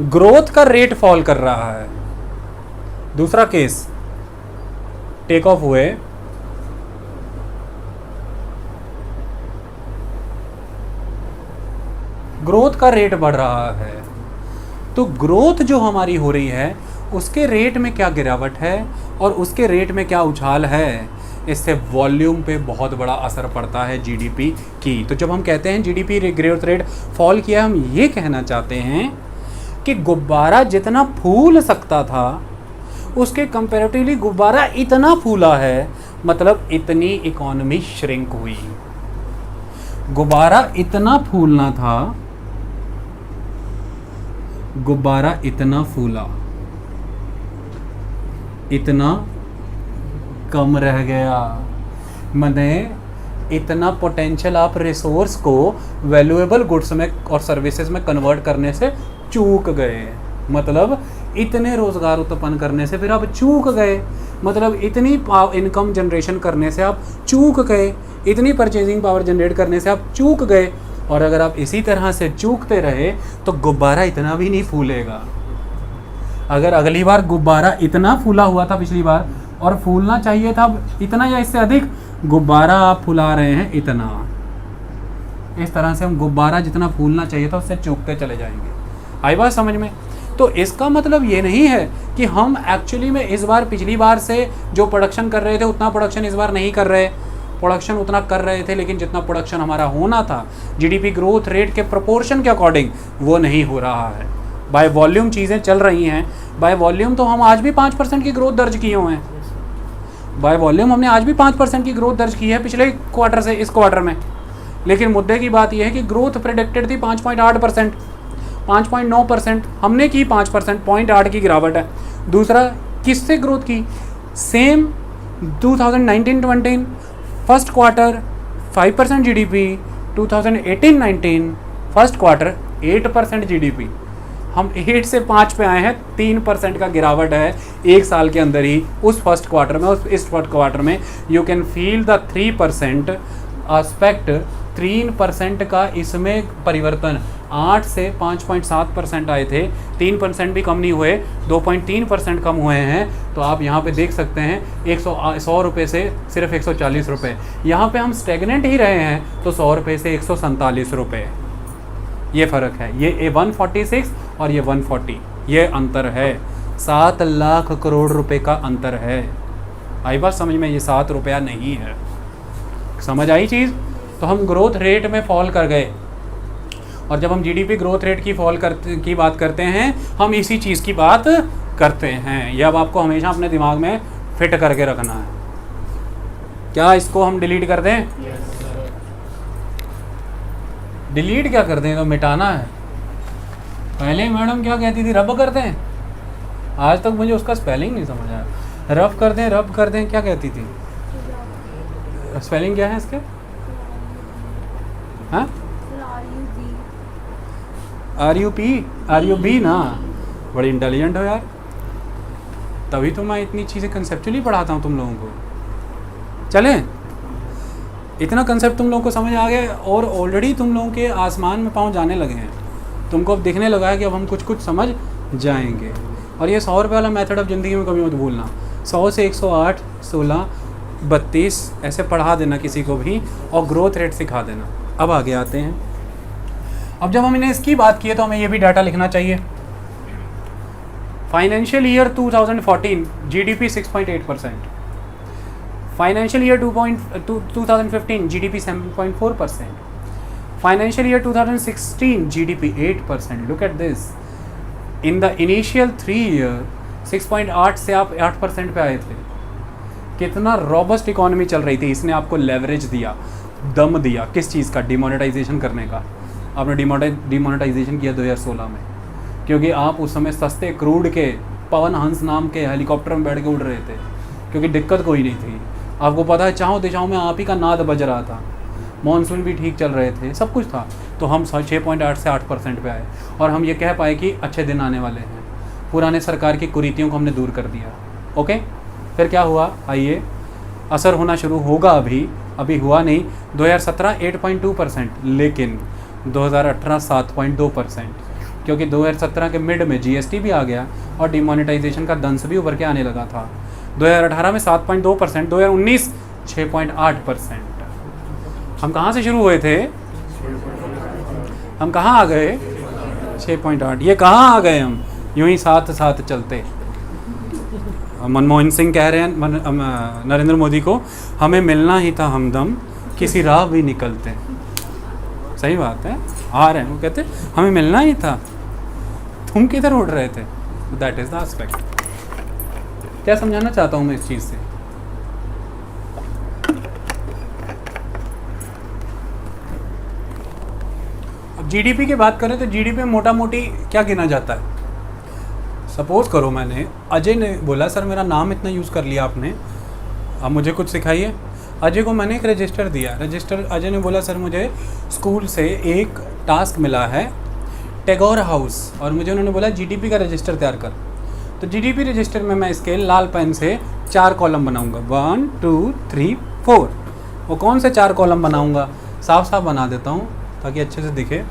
Speaker 1: ग्रोथ का रेट फॉल कर रहा है। दूसरा केस, टेक ऑफ हुए, ग्रोथ का रेट बढ़ रहा है। तो ग्रोथ जो हमारी हो रही है उसके रेट में क्या गिरावट है और उसके रेट में क्या उछाल है, इससे वॉल्यूम पे बहुत बड़ा असर पड़ता है जीडीपी की। तो जब हम कहते हैं जीडीपी ग्रोथ रेट फॉल किया, हम ये कहना चाहते हैं कि गुब्बारा जितना फूल सकता था उसके कंपैरेटिवली गुब्बारा इतना फूला है, मतलब इतनी इकोनॉमी श्रिंक हुई। गुब्बारा इतना फूलना था, गुब्बारा इतना फूला, इतना कम रह गया। मैंने इतना पोटेंशियल आप रिसोर्स को वैल्यूएबल गुड्स में और सर्विसेज में कन्वर्ट करने से चूक गए, मतलब इतने रोज़गार उत्पन्न करने से फिर आप चूक गए, मतलब इतनी इनकम जनरेशन करने से आप चूक गए, इतनी परचेजिंग पावर जनरेट करने से आप चूक गए। और अगर आप इसी तरह से चूकते रहे तो गुब्बारा इतना भी नहीं फूलेगा। अगर अगली बार गुब्बारा इतना फूला हुआ था पिछली बार और फूलना चाहिए था इतना या इससे अधिक, गुब्बारा आप फुला रहे हैं इतना। इस तरह से हम गुब्बारा जितना फूलना चाहिए था उससे चूकते चले जाएंगे। आई बात समझ में? तो इसका मतलब ये नहीं है कि हम एक्चुअली में इस बार पिछली बार से जो प्रोडक्शन कर रहे थे उतना प्रोडक्शन इस बार नहीं कर रहे। प्रोडक्शन उतना कर रहे थे, लेकिन जितना प्रोडक्शन हमारा होना था जीडीपी ग्रोथ रेट के प्रोपोर्शन के अकॉर्डिंग वो नहीं हो रहा है। बाय वॉल्यूम चीज़ें चल रही हैं, बाय वॉल्यूम तो हम आज भी 5% की ग्रोथ दर्ज किए हुए हैं। बाय वॉल्यूम हमने आज भी 5% की ग्रोथ दर्ज की है पिछले क्वार्टर से इस क्वार्टर में। लेकिन मुद्दे की बात यह है कि ग्रोथ प्रेडिक्टेड थी 5.8%, 5.9% हमने की, 5% 0.8 की गिरावट है। दूसरा, किससे ग्रोथ की? Same 2019-20 first quarter 5% GDP, 2018-19 first quarter 8% GDP. हम 8 से 5 पे आए हैं, 3% का गिरावट है एक साल के अंदर ही उस फर्स्ट क्वार्टर में। इस फर्स्ट क्वार्टर में you can feel the 3% aspect, 3% का इसमें परिवर्तन। 8 से 5.7% आए थे, 3% भी कम नहीं हुए, 2.3% कम हुए हैं। तो आप यहाँ पे देख सकते हैं 100 रुपये से सिर्फ 140 रुपये। यहाँ पे हम स्टेगनेंट ही रहे हैं तो 100 रुपये से 147 रुपये, ये फ़र्क है। ये 146 और ये 140, ये अंतर है। 7 लाख करोड़ रुपए का अंतर है। आई बात समझ में? ये 7 रुपया नहीं है। समझ आई चीज़? तो हम ग्रोथ रेट में फॉल कर गए, और जब हम जीडीपी ग्रोथ रेट की बात करते हैं, हम इसी चीज़ की बात करते हैं। यह अब आपको हमेशा अपने दिमाग में फिट करके रखना है। क्या इसको हम डिलीट कर दें? डिलीट क्या कर दें, तो मिटाना है। पहले मैडम क्या कहती थी, रब कर दें। आज तक मुझे उसका स्पेलिंग नहीं समझ आया। रब कर दें, रब कर दें, क्या कहती थी? स्पेलिंग क्या है इसके? हाँ, RUP ना। बड़ी इंटेलिजेंट हो यार, तभी तो मैं इतनी चीज़ें कंसेप्चुअली पढ़ाता हूँ तुम लोगों को। चलें, इतना कंसेप्ट तुम लोगों को समझ आ गया और ऑलरेडी तुम लोगों के आसमान में पाँव जाने लगे हैं। तुमको अब दिखने लगा है कि अब हम कुछ कुछ समझ जाएंगे। और ये 100 रुपये वाला मेथड अब ज़िंदगी में कभी मत भूलना। 100 से 108, 16, 32 ऐसे पढ़ा देना किसी को भी, और ग्रोथ रेट सिखा देना। अब आगे आते हैं। अब जब हमने इसकी बात की है तो हमें ये भी डाटा लिखना चाहिए। Financial year 2014 GDP 6.8%, financial year 2015 GDP 7.4%, financial year 2016 GDP 8%। Look at this, in the initial 3 year 6.8 से आप 8% पे आए थे। कितना रॉबस्ट इकोनॉमी चल रही थी। इसने आपको लेवरेज दिया, दम दिया। किस चीज़ का? डिमोनेटाइजेशन करने का। आपने डिमोनेटाइजेशन किया 2016 में, क्योंकि आप उस समय सस्ते क्रूड के पवन हंस नाम के हेलीकॉप्टर में बैठ के उड़ रहे थे, क्योंकि दिक्कत कोई नहीं थी। आपको पता है चाहों दिशाओं में आप ही का नाद बज रहा था, मॉनसून भी ठीक चल रहे थे, सब कुछ था। तो हम 6.8 से 8% पे आए, और हम ये कह पाए कि अच्छे दिन आने वाले हैं। पुराने सरकार की कुरीतियों को हमने दूर कर दिया। ओके, फिर क्या हुआ? आइए, असर होना शुरू होगा। अभी हुआ नहीं। 2017 8.2%, लेकिन 2018 7.2%, क्योंकि 2017 के मिड में जीएसटी भी आ गया और डिमोनेटाइजेशन का दंश भी उभर के आने लगा था। 2018 में 7.2%, 2019 6.8%। हम कहाँ से शुरू हुए थे? हम कहाँ आ गए? 6.8। ये कहाँ आ गए हम? यूं ही साथ साथ चलते। मनमोहन सिंह कह रहे हैं नरेंद्र मोदी को, हमें मिलना ही था हमदम, किसी राह भी निकलते। सही बात है, आ रहे हैं वो कहते हमें मिलना ही था, तुम किधर उड़ रहे थे। That is the aspect. क्या समझाना चाहता हूँ मैं इस चीज़ से? अब जीडीपी की बात करें तो जीडीपी में मोटा मोटी क्या गिना जाता है? सपोज करो मैंने, अजय ने बोला सर मेरा नाम इतना यूज़ कर लिया आपने, अब मुझे कुछ सिखाइए। अजय को मैंने एक रजिस्टर दिया, रजिस्टर अजय ने बोला सर मुझे स्कूल से एक टास्क मिला है टैगोर हाउस, और मुझे उन्होंने बोला जीडीपी का रजिस्टर तैयार कर। तो जीडीपी रजिस्टर में मैं इसके लाल पेन से 4 कॉलम बनाऊंगा, 1 2 3 4। वो कौन से 4 कॉलम बनाऊंगा? साफ साफ बना देता हूँ ताकि अच्छे से दिखे।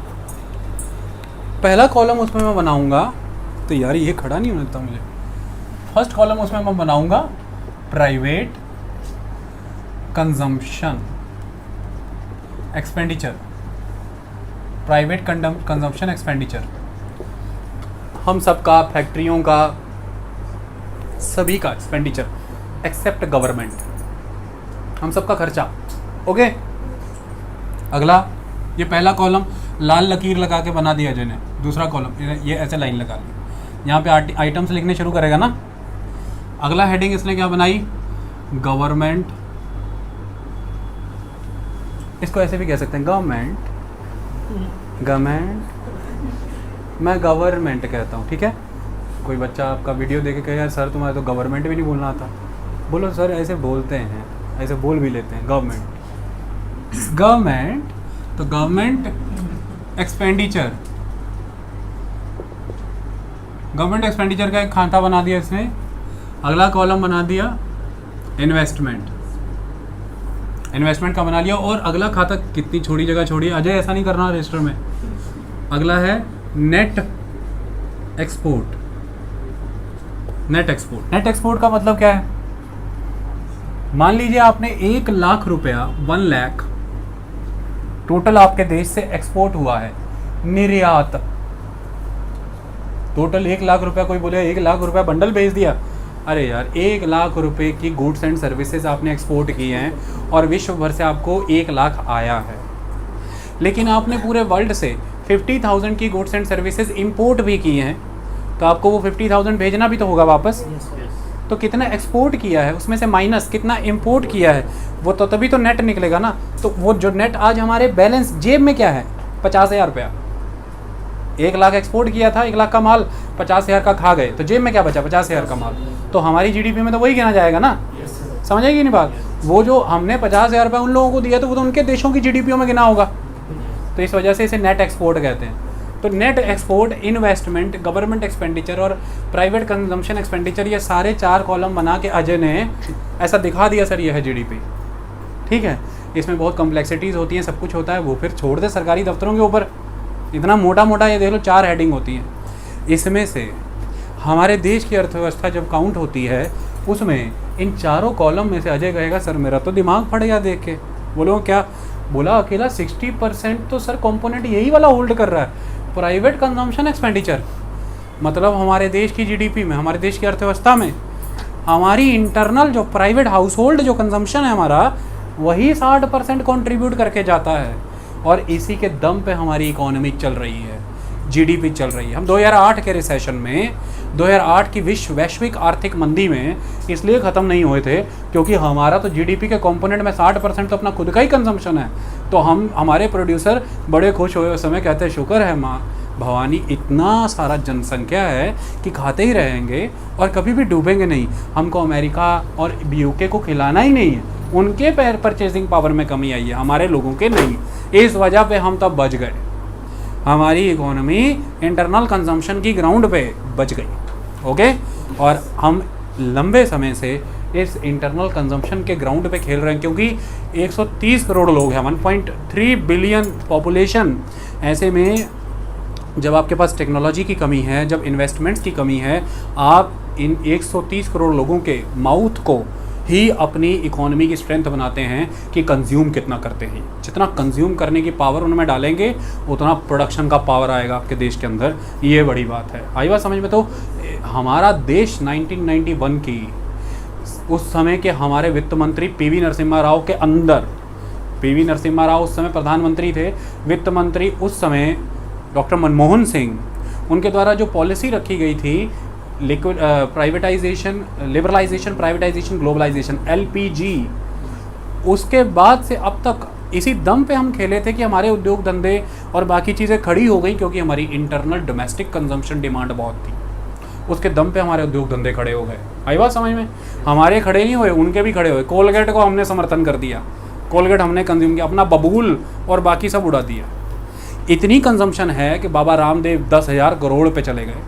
Speaker 1: पहला कॉलम उसमें मैं बनाऊंगा, तो यार ये खड़ा नहीं होने देता मुझे। फर्स्ट कॉलम उसमें मैं बनाऊंगा private consumption expenditure, private consumption expenditure, हम सबका, फैक्ट्रियों का, सभी का एक्सपेंडिचर एक्सेप्ट गवर्नमेंट, हम सबका खर्चा। ओके, अगला ये पहला कॉलम लाल लकीर लगा के बना दिया जिन्हें। दूसरा कॉलम ये ऐसे लाइन लगा ली, यहाँ पे आइटम्स लिखने शुरू करेगा ना। अगला हेडिंग इसने क्या बनाई? गवर्नमेंट, इसको ऐसे भी कह सकते हैं गवर्नमेंट, मैं गवर्नमेंट कहता हूँ, ठीक है। कोई बच्चा आपका वीडियो देख के कहे यार सर तुम्हारे तो गवर्नमेंट भी नहीं बोलना आता, बोलो सर ऐसे बोलते हैं, ऐसे बोल भी लेते हैं गवर्नमेंट। गवर्नमेंट तो गवर्नमेंट एक्सपेंडिचर, गवर्नमेंट एक्सपेंडिचर का एक खाता बना दिया इसने। अगला कॉलम बना दिया इन्वेस्टमेंट, इन्वेस्टमेंट का बना लिया। और अगला खाता, कितनी छोटी जगह छोड़ी, अजय ऐसा नहीं करना रजिस्टर में। अगला है net export, net export. Net export का मतलब क्या है? मान लीजिए आपने 1 लाख रुपया, 1 लाख टोटल आपके देश से एक्सपोर्ट हुआ है, निर्यात टोटल 1 लाख रुपया। कोई बोले 1 लाख रुपया बंडल भेज दिया, अरे यार 1 लाख रुपए की गुड्स एंड सर्विसेज आपने एक्सपोर्ट की हैं और विश्व भर से आपको 1 लाख आया है। लेकिन आपने पूरे वर्ल्ड से 50,000 की गुड्स एंड सर्विसेज इंपोर्ट भी की हैं, तो आपको वो 50,000 भेजना भी तो होगा वापस। तो कितना एक्सपोर्ट किया है उसमें से माइनस कितना इंपोर्ट किया है, वो तो तभी तो नेट निकलेगा ना। तो वो जो नेट आज हमारे बैलेंस जेब में क्या है? 50,000 रुपया। 1 लाख एक्सपोर्ट किया था, 1 लाख का माल 50,000 का खा गए, तो जेब में क्या बचा? 50,000 का माल। तो हमारी जीडीपी में तो वही गिना जाएगा ना। समझ आएगी नहीं बात? वो जो हमने 50,000 रुपये उन लोगों को दिया तो वो तो उनके देशों की जीडीपी में गिना होगा। तो इस वजह से इसे नेट एक्सपोर्ट कहते हैं। तो net export, investment, government expenditure और प्राइवेट कंजम्पशन एक्सपेंडिचर, ये सारे 4 कॉलम बना के अजय ने ऐसा दिखा दिया सर ये है जीडीपी। ठीक है, इसमें बहुत कॉम्प्लेक्सिटीज़ होती हैं, सब कुछ होता है, वो फिर छोड़ दे सरकारी दफ्तरों के ऊपर। इतना मोटा मोटा ये देख लो 4 हेडिंग होती हैं। इसमें से हमारे देश की अर्थव्यवस्था जब काउंट होती है उसमें इन 4 कॉलम में से अजय कहेगा सर मेरा तो दिमाग फट गया देख के। बोलो क्या? बोला अकेला 60% तो सर कंपोनेंट यही वाला होल्ड कर रहा है, प्राइवेट कंजम्पशन एक्सपेंडिचर। मतलब हमारे देश की जीडीपी में, हमारे देश की अर्थव्यवस्था में हमारी इंटरनल जो प्राइवेट हाउस होल्ड जो कंजम्पशन है हमारा, वही 60% कंट्रीब्यूट करके जाता है। और इसी के दम पे हमारी इकोनॉमी चल रही है, जीडीपी चल रही है। हम 2008 के रिसेशन में, 2008 की वैश्विक आर्थिक मंदी में इसलिए ख़त्म नहीं हुए थे क्योंकि हमारा तो जीडीपी के कंपोनेंट में 60% तो अपना खुद का ही कंजम्पशन है। तो हमारे प्रोड्यूसर बड़े खुश हुए उस समय, कहते हैं शुक्र है माँ भवानी, इतना सारा जनसंख्या है कि खाते ही रहेंगे और कभी भी डूबेंगे नहीं। हमको अमेरिका और यूके को खिलाना ही नहीं है, उनके परचेजिंग पावर में कमी आई है, हमारे लोगों के नहीं। इस वजह पे हम तब बच गए, हमारी इकोनॉमी इंटरनल कंजम्पशन की ग्राउंड पे बच गई। ओके, और हम लंबे समय से इस इंटरनल कंजम्पशन के ग्राउंड पे खेल रहे हैं क्योंकि 130 करोड़ लोग हैं, 1.3 बिलियन पॉपुलेशन। ऐसे में जब आपके पास टेक्नोलॉजी की कमी है, जब इन्वेस्टमेंट्स की कमी है, आप इन 130 करोड़ लोगों के माउथ को ही अपनी इकोनॉमी की स्ट्रेंथ बनाते हैं कि कंज्यूम कितना करते हैं। जितना कंज्यूम करने की पावर उनमें डालेंगे उतना प्रोडक्शन का पावर आएगा आपके देश के अंदर। ये बड़ी बात है। आई बात समझ में? तो हमारा देश 1991 की उस समय के हमारे वित्त मंत्री पीवी नरसिम्हा राव के अंदर, पीवी नरसिम्हा राव उस समय प्रधानमंत्री थे, वित्त मंत्री उस समय डॉक्टर मनमोहन सिंह, उनके द्वारा जो पॉलिसी रखी गई थी liquid privatisation, liberalisation, privatisation, globalisation, LPG, उसके बाद से अब तक इसी दम पे हम खेले थे कि हमारे उद्योग धंधे और बाकी चीज़ें खड़ी हो गई क्योंकि हमारी इंटरनल डोमेस्टिक कंजम्पशन डिमांड बहुत थी। उसके दम पे हमारे उद्योग धंधे खड़े हो गए। आई बात समझ में? हमारे खड़े नहीं हुए, उनके भी खड़े हुए। कोलगेट को हमने समर्थन कर दिया, कोलगेट हमने कंज्यूम किया, अपना बबूल और बाकी सब उड़ा दिया। इतनी कंजम्पशन है कि बाबा रामदेव 10,000 करोड़ पे चले गए।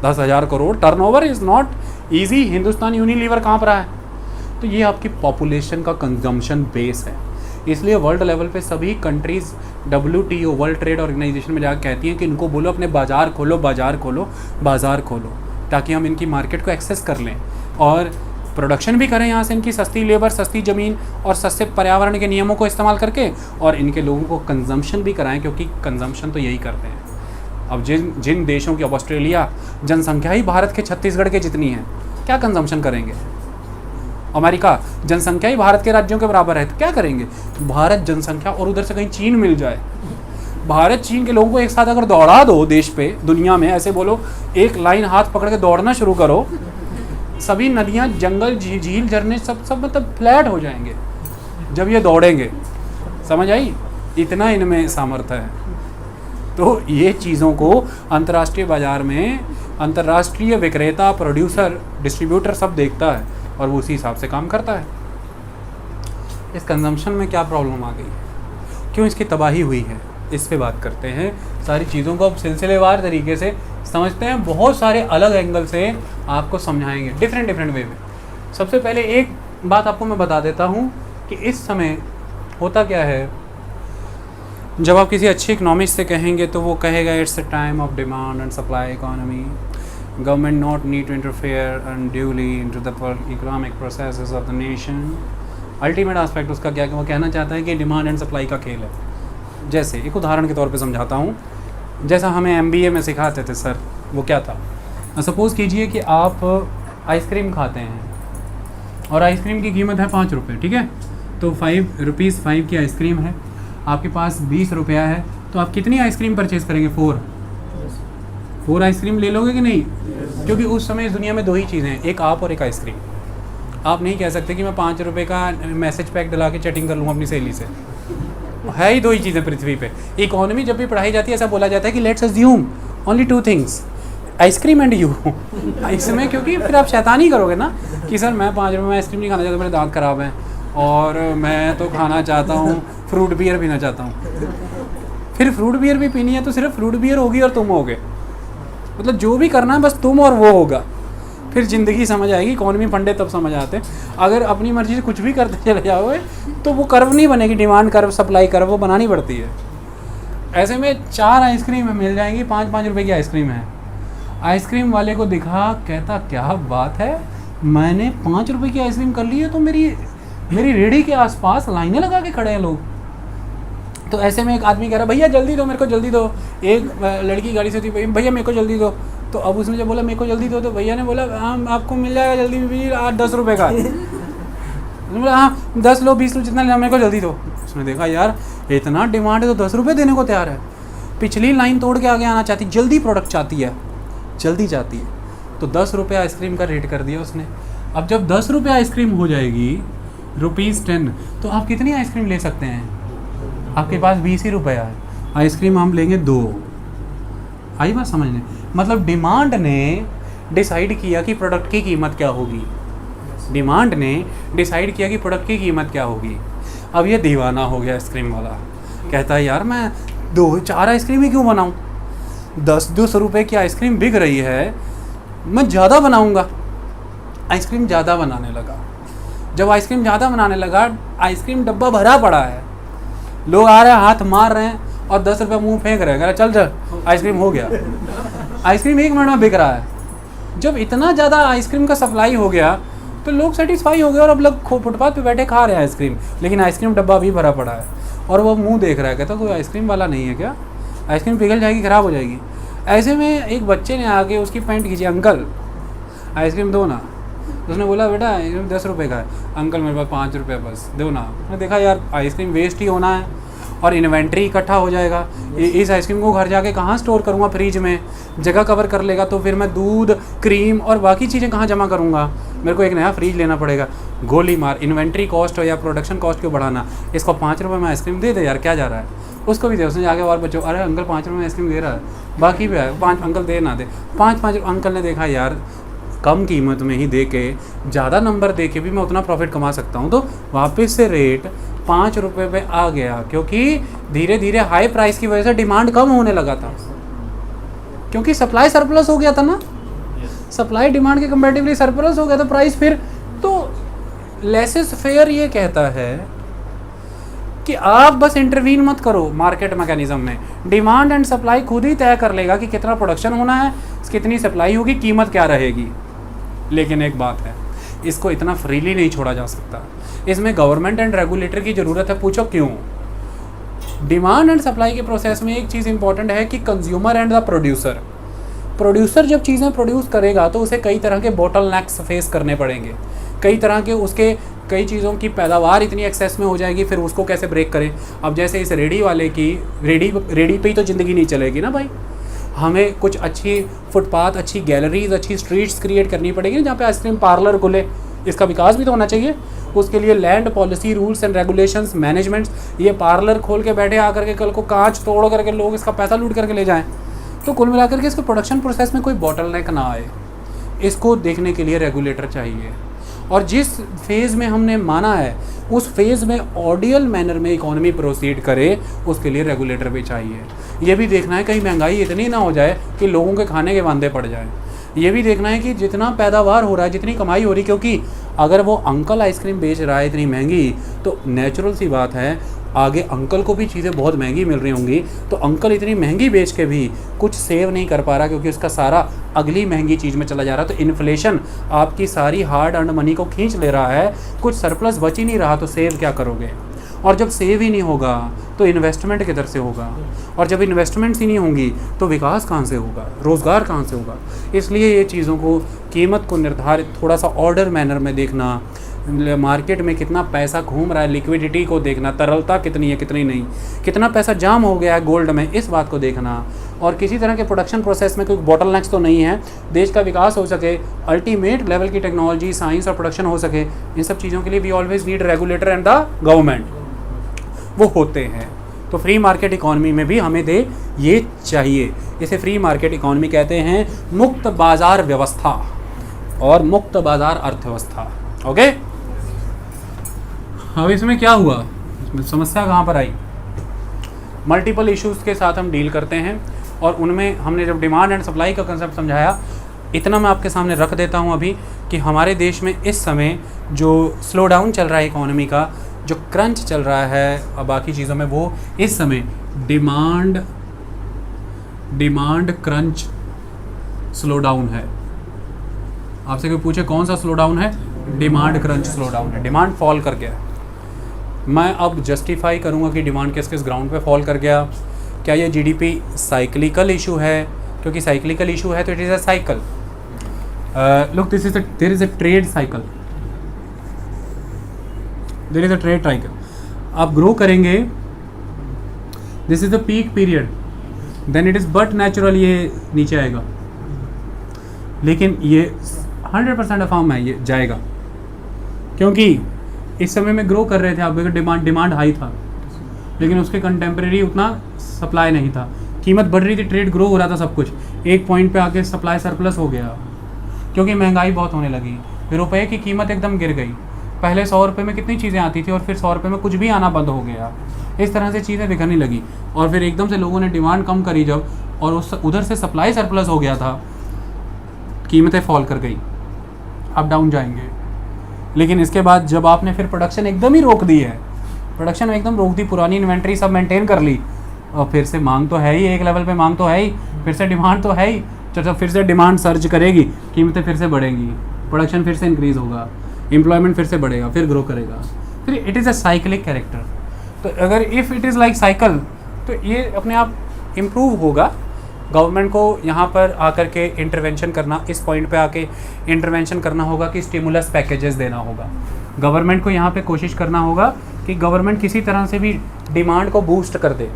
Speaker 1: 10,000 crore turnover is not easy. Hindustan Unilever काँप रहा है। तो ये आपकी पॉपुलेशन का कंजम्पशन बेस है। इसलिए वर्ल्ड लेवल पे सभी countries WTO, World Trade Organization में जाकर कहती हैं कि इनको बोलो अपने बाज़ार खोलो, बाज़ार खोलो, बाज़ार खोलो, ताकि हम इनकी मार्केट को एक्सेस कर लें और प्रोडक्शन भी करें यहाँ से, इनकी सस्ती लेबर, सस्ती ज़मीन और सस्ते पर्यावरण के नियमों को इस्तेमाल करके, और इनके लोगों को कंजम्पशन भी कराएं, क्योंकि कंजम्पशन तो यही करते हैं। अब जिन देशों की, अब ऑस्ट्रेलिया, जनसंख्या ही भारत के छत्तीसगढ़ के जितनी है, क्या कंजम्पशन करेंगे? अमेरिका, जनसंख्या ही भारत के राज्यों के बराबर है, तो क्या करेंगे? भारत जनसंख्या और उधर से कहीं चीन मिल जाए, भारत चीन के लोगों को एक साथ अगर दौड़ा दो देश पे, दुनिया में ऐसे बोलो एक लाइन हाथ पकड़ के दौड़ना शुरू करो, सभी नदियाँ, जंगल, झील, झरने सब मतलब फ्लैट हो जाएंगे जब ये दौड़ेंगे। समझ आई? इतना इनमें सामर्थ्य है। तो ये चीज़ों को अंतर्राष्ट्रीय बाज़ार में अंतर्राष्ट्रीय विक्रेता, प्रोड्यूसर, डिस्ट्रीब्यूटर सब देखता है और वो उसी हिसाब से काम करता है। इस कंजम्पशन में क्या प्रॉब्लम आ गई, क्यों इसकी तबाही हुई है, इस पे बात करते हैं। सारी चीज़ों को अब सिलसिलेवार तरीके से समझते हैं, बहुत सारे अलग एंगल से आपको समझाएंगे, डिफरेंट वे में। सबसे पहले एक बात आपको मैं बता देता हूँ कि इस समय होता क्या है। जब आप किसी अच्छे इकोनॉमिस्ट से कहेंगे तो वो कहेगा it's a time of demand and supply economy, government not need to interfere unduly into the economic processes of the nation. Ultimate aspect उसका क्या, वो कहना चाहता है कि डिमांड एंड सप्लाई का खेल है। जैसे एक उदाहरण के तौर पे समझाता हूँ, जैसा हमें MBA में सिखाते थे सर, वो क्या था, सपोज़ कीजिए कि आप आइसक्रीम खाते हैं और आइसक्रीम की कीमत है 5 रुपये, ठीक है? तो 5 रुपीज़ 5 की आइसक्रीम है, आपके पास 20 रुपया है, तो आप कितनी आइसक्रीम परचेज़ करेंगे? 4 आइसक्रीम ले लोगे कि नहीं? क्योंकि उस समय इस दुनिया में 2 ही चीज़ें हैं, एक आप और एक आइसक्रीम। आप नहीं कह सकते कि मैं 5 रुपये का मैसेज पैक डला के चैटिंग कर लूँगा अपनी सहेली से। है ही 2 ही चीज़ें पृथ्वी पे। इकोनॉमी जब भी पढ़ाई जाती है ऐसा बोला जाता है कि let's assume only 2 things, ice cream and you. इसमें क्योंकि फिर आप शैतानी करोगे ना कि सर मैं 5 रुपये में आइसक्रीम नहीं खाना चाहता, मेरे दांत ख़राब हैं और मैं तो खाना चाहता हूँ, फ्रूट बियर पीना चाहता हूँ। फिर फ्रूट बियर भी पीनी है तो सिर्फ फ्रूट बियर होगी और तुम होगे, मतलब जो भी करना है बस तुम और वो होगा। फिर ज़िंदगी समझ आएगी। इकोनॉमी फंडे तब समझ आते हैं। अगर अपनी मर्जी से कुछ भी करते चले जाओगे तो वो कर्व नहीं बनेगी, डिमांड कर्व, सप्लाई कर्व, वो बनानी पड़ती है। ऐसे में 4 आइसक्रीम मिल जाएंगी, 5-5 रुपये की आइसक्रीम है। आइसक्रीम वाले को दिखा, कहता क्या बात है, मैंने 5 रुपये की आइसक्रीम कर ली है, तो मेरी रेहड़ी के आसपास लाइनें लगा के खड़े हैं लोग। तो ऐसे में एक आदमी कह रहा भैया जल्दी दो, मेरे को जल्दी दो। एक लड़की गाड़ी से थी, भैया मेरे को जल्दी दो। तो अब उसने जब बोला मेरे को जल्दी दो, तो भैया ने बोला हाँ आपको मिल जाएगा जल्दी भी 10 रुपये का। उसने बोला हाँ 10 लो 20 लो जितना लेना, मेरे को जल्दी दो। उसने देखा यार इतना डिमांड है तो 10 रुपये देने को तैयार है, पिछली लाइन तोड़ के आगे आना चाहती, जल्दी प्रोडक्ट चाहती है, जल्दी चाहती है। तो 10 रुपये आइसक्रीम का रेट कर दिया उसने। अब जब 10 रुपये आइसक्रीम हो जाएगी ₹10, तो आप कितनी आइसक्रीम ले सकते हैं? आपके पास 20 ही रुपया है, आइसक्रीम हम लेंगे 2। आई बात समझने? मतलब डिमांड ने डिसाइड किया कि प्रोडक्ट की कीमत क्या होगी। डिमांड ने डिसाइड किया कि प्रोडक्ट की कीमत क्या होगी। अब ये दीवाना हो गया आइसक्रीम वाला, कहता है यार मैं 2-4 आइसक्रीम ही क्यों बनाऊँ, 10-10 रुपये की आइसक्रीम बिक रही है, मैं ज़्यादा बनाऊँगा। आइसक्रीम ज़्यादा बनाने लगा। जब आइसक्रीम ज़्यादा बनाने लगा, आइसक्रीम डब्बा भरा पड़ा है, लोग आ रहे हैं, हाथ मार रहे हैं और 10 रुपये मुँह फेंक रहे हैं, चल आइसक्रीम हो गया। आइसक्रीम 1 मिनट में बिक रहा है। जब इतना ज़्यादा आइसक्रीम का सप्लाई हो गया तो लोग सेटिस्फाई हो गए और अब लोग फुटपाथ पे बैठे खा रहे हैं आइसक्रीम, लेकिन आइसक्रीम डब्बा अभी भरा पड़ा है और वो मुंह देख रहा है, कहता कोई आइसक्रीम वाला नहीं है क्या, आइसक्रीम पिघल जाएगी, ख़राब हो जाएगी। ऐसे में एक बच्चे ने आके उसकी पैंट खींची, अंकल आइसक्रीम दो ना। उसने बोला बेटा ये 10 रुपये का है। अंकल मेरे पास 5 रुपये बस दो ना। मैंने देखा यार आइसक्रीम वेस्ट ही होना है और इन्वेंट्री इकट्ठा हो जाएगा, इस आइसक्रीम को घर जाके कहाँ स्टोर करूँगा, फ्रिज में जगह कवर कर लेगा, तो फिर मैं दूध क्रीम और बाकी चीज़ें कहाँ जमा करूँगा, मेरे को एक नया फ्रिज लेना पड़ेगा। गोली मार, इन्वेंट्री कॉस्ट हो या प्रोडक्शन कॉस्ट क्यों बढ़ाना, इसको 5 रुपये में आइसक्रीम दे दे यार, क्या जा रहा है। उसको भी दे, उसने जाके और बच्चों, अरे अंकल 5 रुपये में आइसक्रीम दे रहा है, बाकी भी है 5, अंकल दे ना दे 5 अंकल ने देखा यार कम कीमत में ही दे के ज़्यादा नंबर दे के भी मैं उतना प्रॉफिट कमा सकता हूँ, तो वापस से रेट 5 रुपये पे आ गया, क्योंकि धीरे धीरे हाई प्राइस की वजह से डिमांड कम होने लगा था, क्योंकि सप्लाई सरप्लस हो गया था ना, सप्लाई डिमांड के कंपैरेटिवली सरप्लस हो गया था प्राइस। फिर तो लेसेस फेयर ये कहता है कि आप बस इंटरवीन मत करो मार्केट मैकेनिज्म में, डिमांड एंड सप्लाई खुद ही तय कर लेगा कि कितना प्रोडक्शन होना है, कितनी सप्लाई होगी, कीमत क्या रहेगी। लेकिन एक बात है, इसको इतना फ्रीली नहीं छोड़ा जा सकता, इसमें गवर्नमेंट एंड रेगुलेटर की ज़रूरत है। पूछो क्यों? डिमांड एंड सप्लाई के प्रोसेस में एक चीज़ इंपॉर्टेंट है कि कंज्यूमर एंड द प्रोड्यूसर जब चीज़ें प्रोड्यूस करेगा तो उसे कई तरह के बॉटल नेक्स फेस करने पड़ेंगे, कई तरह के उसके कई चीज़ों की पैदावार इतनी एक्सेस में हो जाएगी, फिर उसको कैसे ब्रेक करें। अब जैसे इस रेडी वाले की रेडी पे ही तो ज़िंदगी नहीं चलेगी ना भाई, हमें कुछ अच्छी फुटपाथ, अच्छी गैलरीज, अच्छी स्ट्रीट्स क्रिएट करनी पड़ेगी जहाँ पे आइसक्रीम पार्लर खुले, इसका विकास भी तो होना चाहिए। उसके लिए land policy, rules and regulations, managements, ये पार्लर खोल के बैठे आकर के कल को कांच तोड़ करके लोग इसका पैसा लूट करके ले जाएं, तो कुल मिलाकर के इसके प्रोडक्शन प्रोसेस में कोई बॉटलनेक ना आए, इसको देखने के लिए रेगुलेटर चाहिए। और जिस फेज़ में हमने माना है उस फेज़ में ऑडियल मैनर में इकोनॉमी प्रोसीड करे, उसके लिए रेगुलेटर भी चाहिए। ये भी देखना है कहीं महंगाई इतनी ना हो जाए कि लोगों के खाने के वांदे पड़ जाए। ये भी देखना है कि जितना पैदावार हो रहा है, जितनी कमाई हो रही, क्योंकि अगर वो अंकल आइसक्रीम बेच रहा है इतनी महंगी, तो नेचुरल सी बात है आगे अंकल को भी चीज़ें बहुत महंगी मिल रही होंगी, तो अंकल इतनी महंगी बेच के भी कुछ सेव नहीं कर पा रहा, क्योंकि उसका सारा अगली महंगी चीज़ में चला जा रहा है। तो इन्फ्लेशन आपकी सारी हार्ड अर्न मनी को खींच ले रहा है, कुछ सरप्लस बच ही नहीं रहा, तो सेव क्या करोगे? और जब सेव ही नहीं होगा तो इन्वेस्टमेंट किधर से होगा, और जब इन्वेस्टमेंट्स ही नहीं होंगी तो विकास कहाँ से होगा, रोज़गार कहाँ से होगा। इसलिए ये चीज़ों को, कीमत को निर्धारित थोड़ा सा ऑर्डर मैनर में देखना, मार्केट में कितना पैसा घूम रहा है, लिक्विडिटी को देखना, तरलता कितनी है कितनी नहीं, कितना पैसा जाम हो गया है गोल्ड में, इस बात को देखना, और किसी तरह के प्रोडक्शन प्रोसेस में कोई बॉटलनेक्स तो नहीं है, देश का विकास हो सके, अल्टीमेट लेवल की टेक्नोलॉजी, साइंस और प्रोडक्शन हो सके, इन सब चीज़ों के लिए we always need regulator and the government, वो होते हैं। तो फ्री मार्केट इकॉनमी में भी हमें दे ये चाहिए, इसे फ्री मार्केट इकॉनमी कहते हैं, मुक्त बाज़ार व्यवस्था और मुक्त बाज़ार अर्थव्यवस्था। ओके, अब इसमें क्या हुआ, इसमें समस्या कहाँ पर आई? मल्टीपल इश्यूज़ के साथ हम डील करते हैं, और उनमें हमने जब डिमांड एंड सप्लाई का कंसेप्ट समझाया, इतना मैं आपके सामने रख देता हूँ अभी कि हमारे देश में इस समय जो स्लो डाउन चल रहा है इकोनॉमी का, जो क्रंच चल रहा है और बाकी चीज़ों में, वो इस समय डिमांड क्रंच स्लो डाउन है। आपसे कोई पूछे कौन सा स्लो डाउन है? डिमांड क्रंच स्लो डाउन है, डिमांड फॉल कर गया। मैं अब जस्टिफाई करूंगा कि डिमांड किस किस ग्राउंड पे फॉल कर गया। क्या ये जीडीपी साइक्लिकल इशू है? क्योंकि साइक्लिकल इशू है तो it is a cycle. Look, there is a trade cycle, there is a trade cycle. आप ग्रो करेंगे, this is the peak period, then it is but natural ये नीचे आएगा, लेकिन ये 100% फॉर्म है, ये जाएगा, क्योंकि इस समय में ग्रो कर रहे थे आप, डिमांड हाई था, लेकिन उसके कंटेम्प्रेरी उतना सप्लाई नहीं था, कीमत बढ़ रही थी, ट्रेड ग्रो हो रहा था, सब कुछ एक पॉइंट पे आके सप्लाई सरप्लस हो गया, क्योंकि महंगाई बहुत होने लगी, रुपए की कीमत एकदम गिर गई। पहले 100 रुपये में कितनी चीज़ें आती थी और फिर 100 रुपये में कुछ भी आना बंद हो गया। इस तरह से चीज़ें बिखरने लगी, और फिर एकदम से लोगों ने डिमांड कम करी जब, और उस उधर से सप्लाई सरप्लस हो गया था, कीमतें फॉल कर गई, अब डाउन जाएंगे। लेकिन इसके बाद जब आपने फिर प्रोडक्शन एकदम ही रोक दी है, प्रोडक्शन एकदम रोक दी, पुरानी इन्वेंट्री सब मेंटेन कर ली, और फिर से मांग तो है ही, एक लेवल पे मांग तो है ही, फिर से डिमांड तो है ही, तो फिर से डिमांड सर्ज करेगी, कीमतें फिर से बढ़ेंगी, प्रोडक्शन फिर से इंक्रीज होगा, एम्प्लॉयमेंट फिर से बढ़ेगा, फिर ग्रो करेगा, फिर it is a cyclic character. तो अगर if it is like cycle, तो ये अपने आप इम्प्रूव होगा, गवर्नमेंट को यहाँ पर आकर के इंटरवेंशन करना, इस पॉइंट पे आके इंटरवेंशन करना होगा कि स्टिमुलस पैकेजेस देना होगा। गवर्नमेंट को यहाँ पे कोशिश करना होगा कि गवर्नमेंट किसी तरह से भी डिमांड को बूस्ट कर दे,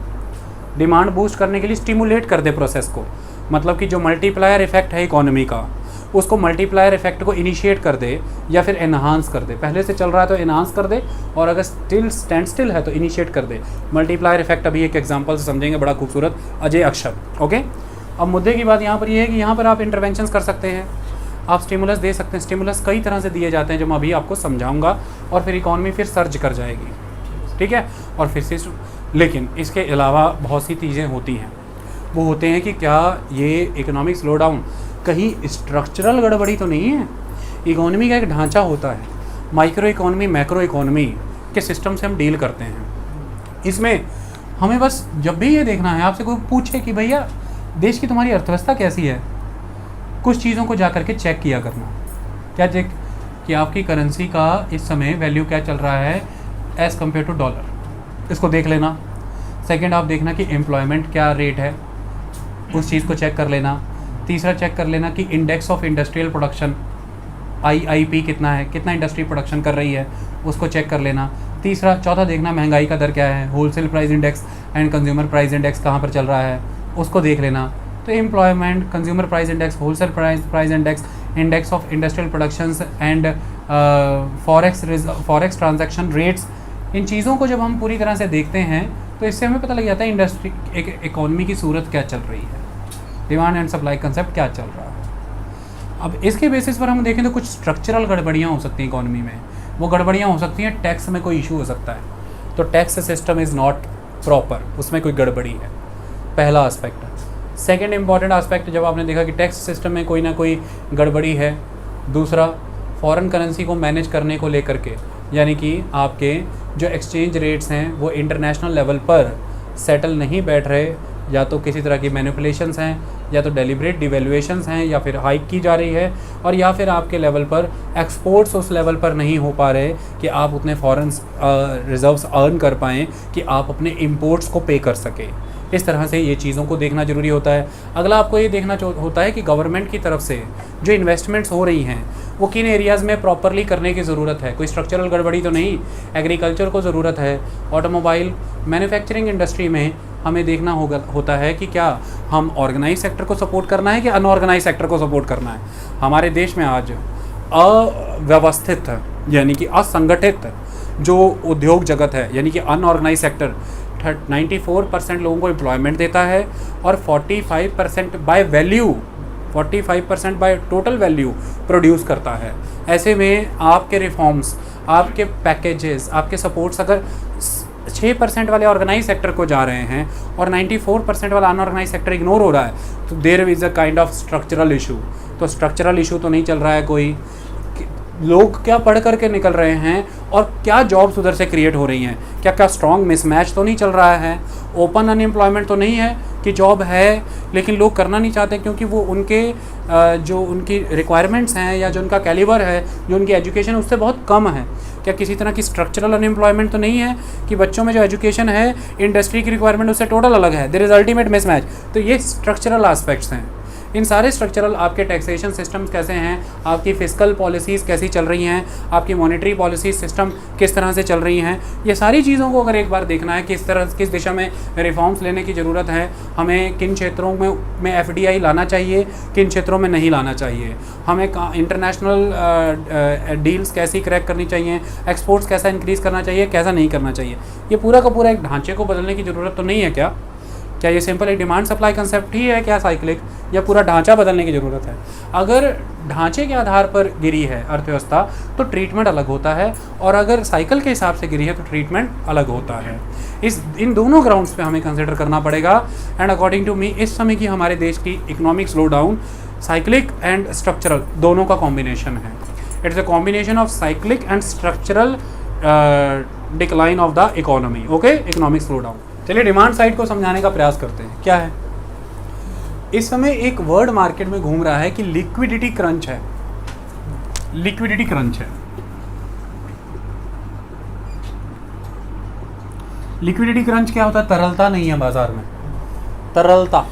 Speaker 1: डिमांड बूस्ट करने के लिए स्टिमुलेट कर दे प्रोसेस को, मतलब कि जो मल्टीप्लायर इफेक्ट है इकोनॉमी का, उसको मल्टीप्लायर इफेक्ट को इनिशिएट कर दे या फिर एनहांस कर दे। पहले से चल रहा है तो एनहांस कर दे, और अगर स्टैंड स्टिल है तो इनिशिएट कर दे। मल्टीप्लायर इफेक्ट अभी एक एग्जांपल से समझेंगे, बड़ा खूबसूरत, अजय अक्षर। ओके, अब मुद्दे की बात यहाँ पर ये है कि यहाँ पर आप इंटरवेंशंस कर सकते हैं, आप स्टिमुलस दे सकते हैं। स्टिमुलस कई तरह से दिए जाते हैं जो मैं अभी आपको समझाऊंगा, और फिर इकॉनमी फिर सर्ज कर जाएगी, ठीक है, और फिर से। लेकिन इसके अलावा बहुत सी चीज़ें होती हैं, वो होते हैं कि क्या ये इकोनॉमिक स्लो डाउन कहीं स्ट्रक्चरल गड़बड़ी तो नहीं है। इकोनॉमी का एक ढांचा होता है, माइक्रो इकोनॉमी, मैक्रो इकोनॉमी के सिस्टम से हम डील करते हैं। इसमें हमें बस जब भी ये देखना है, आपसे कोई पूछे कि भैया देश की तुम्हारी अर्थव्यवस्था कैसी है, कुछ चीज़ों को जा करके चेक किया करना। क्या चेक? कि आपकी करेंसी का इस समय वैल्यू क्या चल रहा है एज़ कम्पेयर टू डॉलर, इसको देख लेना। सेकंड, आप देखना कि एम्प्लॉयमेंट क्या रेट है, उस चीज़ को चेक कर लेना। तीसरा, चेक कर लेना कि index of industrial production IIP कितना है, कितना इंडस्ट्री प्रोडक्शन कर रही है, उसको चेक कर लेना। चौथा देखना महंगाई का दर क्या है, wholesale price index and consumer price index कहाँ पर चल रहा है, उसको देख लेना। तो employment, consumer price index, wholesale price index, index of industrial productions and forex transaction rates, इन चीज़ों को जब हम पूरी तरह से देखते हैं तो इससे हमें पता लग जाता है इंडस्ट्री, एक इकोनॉमी की सूरत क्या चल रही है, डिमांड एंड सप्लाई कंसेप्ट क्या चल रहा है। अब इसके बेसिस पर हम देखें तो कुछ स्ट्रक्चरल गड़बड़ियाँ हो सकती हैं इकोनॉमी में। वो गड़बड़ियाँ हो सकती हैं, टैक्स में कोई इशू हो सकता है, तो tax system is not proper, उसमें कोई गड़बड़ी है, पहला एस्पेक्ट। सेकेंड इंपॉर्टेंट एस्पेक्ट, जब आपने देखा कि टैक्स सिस्टम में कोई ना कोई गड़बड़ी है। दूसरा, फॉरेन करेंसी को मैनेज करने को लेकर के, यानी कि आपके जो एक्सचेंज रेट्स हैं वो इंटरनेशनल लेवल पर सेटल नहीं बैठ रहे, या तो किसी तरह की मैनिपुलेशंस हैं, या तो डेलिब्रेट डिवेल्युएशंस हैं, या फिर हाइक की जा रही है, और या फिर आपके लेवल पर एक्सपोर्ट्स उस लेवल पर नहीं हो पा रहे कि आप उतने फॉरेन रिजर्व्स अर्न कर पाएँ कि आप अपने इंपोर्ट्स को पे कर सकें। इस तरह से ये चीज़ों को देखना ज़रूरी होता है। अगला आपको ये देखना होता है कि गवर्नमेंट की तरफ से जो इन्वेस्टमेंट्स हो रही हैं वो किन एरियाज़ में प्रॉपरली करने की ज़रूरत है, कोई स्ट्रक्चरल गड़बड़ी तो नहीं। एग्रीकल्चर को ज़रूरत है, ऑटोमोबाइल, मैन्युफैक्चरिंग इंडस्ट्री में हमें देखना होता है कि क्या हम ऑर्गेनाइज सेक्टर को सपोर्ट करना है कि अनऑर्गेनाइज सेक्टर को सपोर्ट करना है। हमारे देश में आज अव्यवस्थित यानी कि असंगठित जो उद्योग जगत है, यानी कि अनऑर्गेनाइज सेक्टर 94% लोगों को एम्प्लॉयमेंट देता है, और 45% by value, 45% by total value produce करता है। ऐसे में आपके रिफॉर्म्स, आपके पैकेजेस, आपके सपोर्ट्स अगर 6% वाले ऑर्गेनाइज सेक्टर को जा रहे हैं और 94% वाला अनऑर्गेनाइज सेक्टर इग्नोर हो रहा है, तो there is a kind of structural issue. तो स्ट्रक्चरल इशू तो नहीं चल रहा है कोई, लोग क्या पढ़ करके निकल रहे हैं और क्या जॉब्स उधर से क्रिएट हो रही हैं, क्या स्ट्रॉन्ग मिसमैच तो नहीं चल रहा है, ओपन अनएम्प्लॉयमेंट तो नहीं है कि जॉब है लेकिन लोग करना नहीं चाहते क्योंकि वो उनके जो उनकी रिक्वायरमेंट्स हैं या जो उनका कैलिबर है, जो उनकी एजुकेशन उससे बहुत कम है। क्या किसी तरह की स्ट्रक्चरल अनएम्प्लॉयमेंट तो नहीं है कि बच्चों में जो एजुकेशन है इंडस्ट्री की रिक्वायरमेंट उससे टोटल अलग है, देयर इज़ अल्टीमेट मिसमैच। तो ये स्ट्रक्चरल एस्पेक्ट्स हैं। इन सारे स्ट्रक्चरल, आपके टैक्सेशन सिस्टम्स कैसे हैं, आपकी फिस्कल पॉलिसीज़ कैसी चल रही हैं, आपकी मॉनेटरी पॉलिसी सिस्टम किस तरह से चल रही हैं, ये सारी चीज़ों को अगर एक बार देखना है किस दिशा में रिफॉर्म्स लेने की ज़रूरत है, हमें किन क्षेत्रों में FDI लाना चाहिए, किन क्षेत्रों में नहीं लाना चाहिए, हमें इंटरनेशनल डील्स कैसी क्रैक करनी चाहिए, एक्सपोर्ट्स कैसा इंक्रीज़ करना चाहिए, कैसा नहीं करना चाहिए, ये पूरा का पूरा एक ढांचे को बदलने की ज़रूरत तो नहीं है। क्या ये सिंपल एक डिमांड सप्लाई कंसेप्ट ही है क्या साइक्लिक, या पूरा ढांचा बदलने की ज़रूरत है? अगर ढांचे के आधार पर गिरी है अर्थव्यवस्था तो ट्रीटमेंट अलग होता है, और अगर साइकिल के हिसाब से गिरी है तो ट्रीटमेंट अलग होता है। इन दोनों ग्राउंड्स पे हमें कंसिडर करना पड़ेगा। एंड अकॉर्डिंग टू मी इस समय की हमारे देश की economic slow down cyclic and structural दोनों का कॉम्बिनेशन है। It's a combination of cyclic and structural decline of the economy. Okay, economic slow down. चलिए डिमांड साइड को समझाने का प्रयास करते हैं। क्या है इस समय एक वर्ड मार्केट में घूम रहा है कि लिक्विडिटी क्रंच है। लिक्विडिटी क्रंच है। लिक्विडिटी क्रंच क्या होता है? तरलता नहीं है बाजार में, तरलता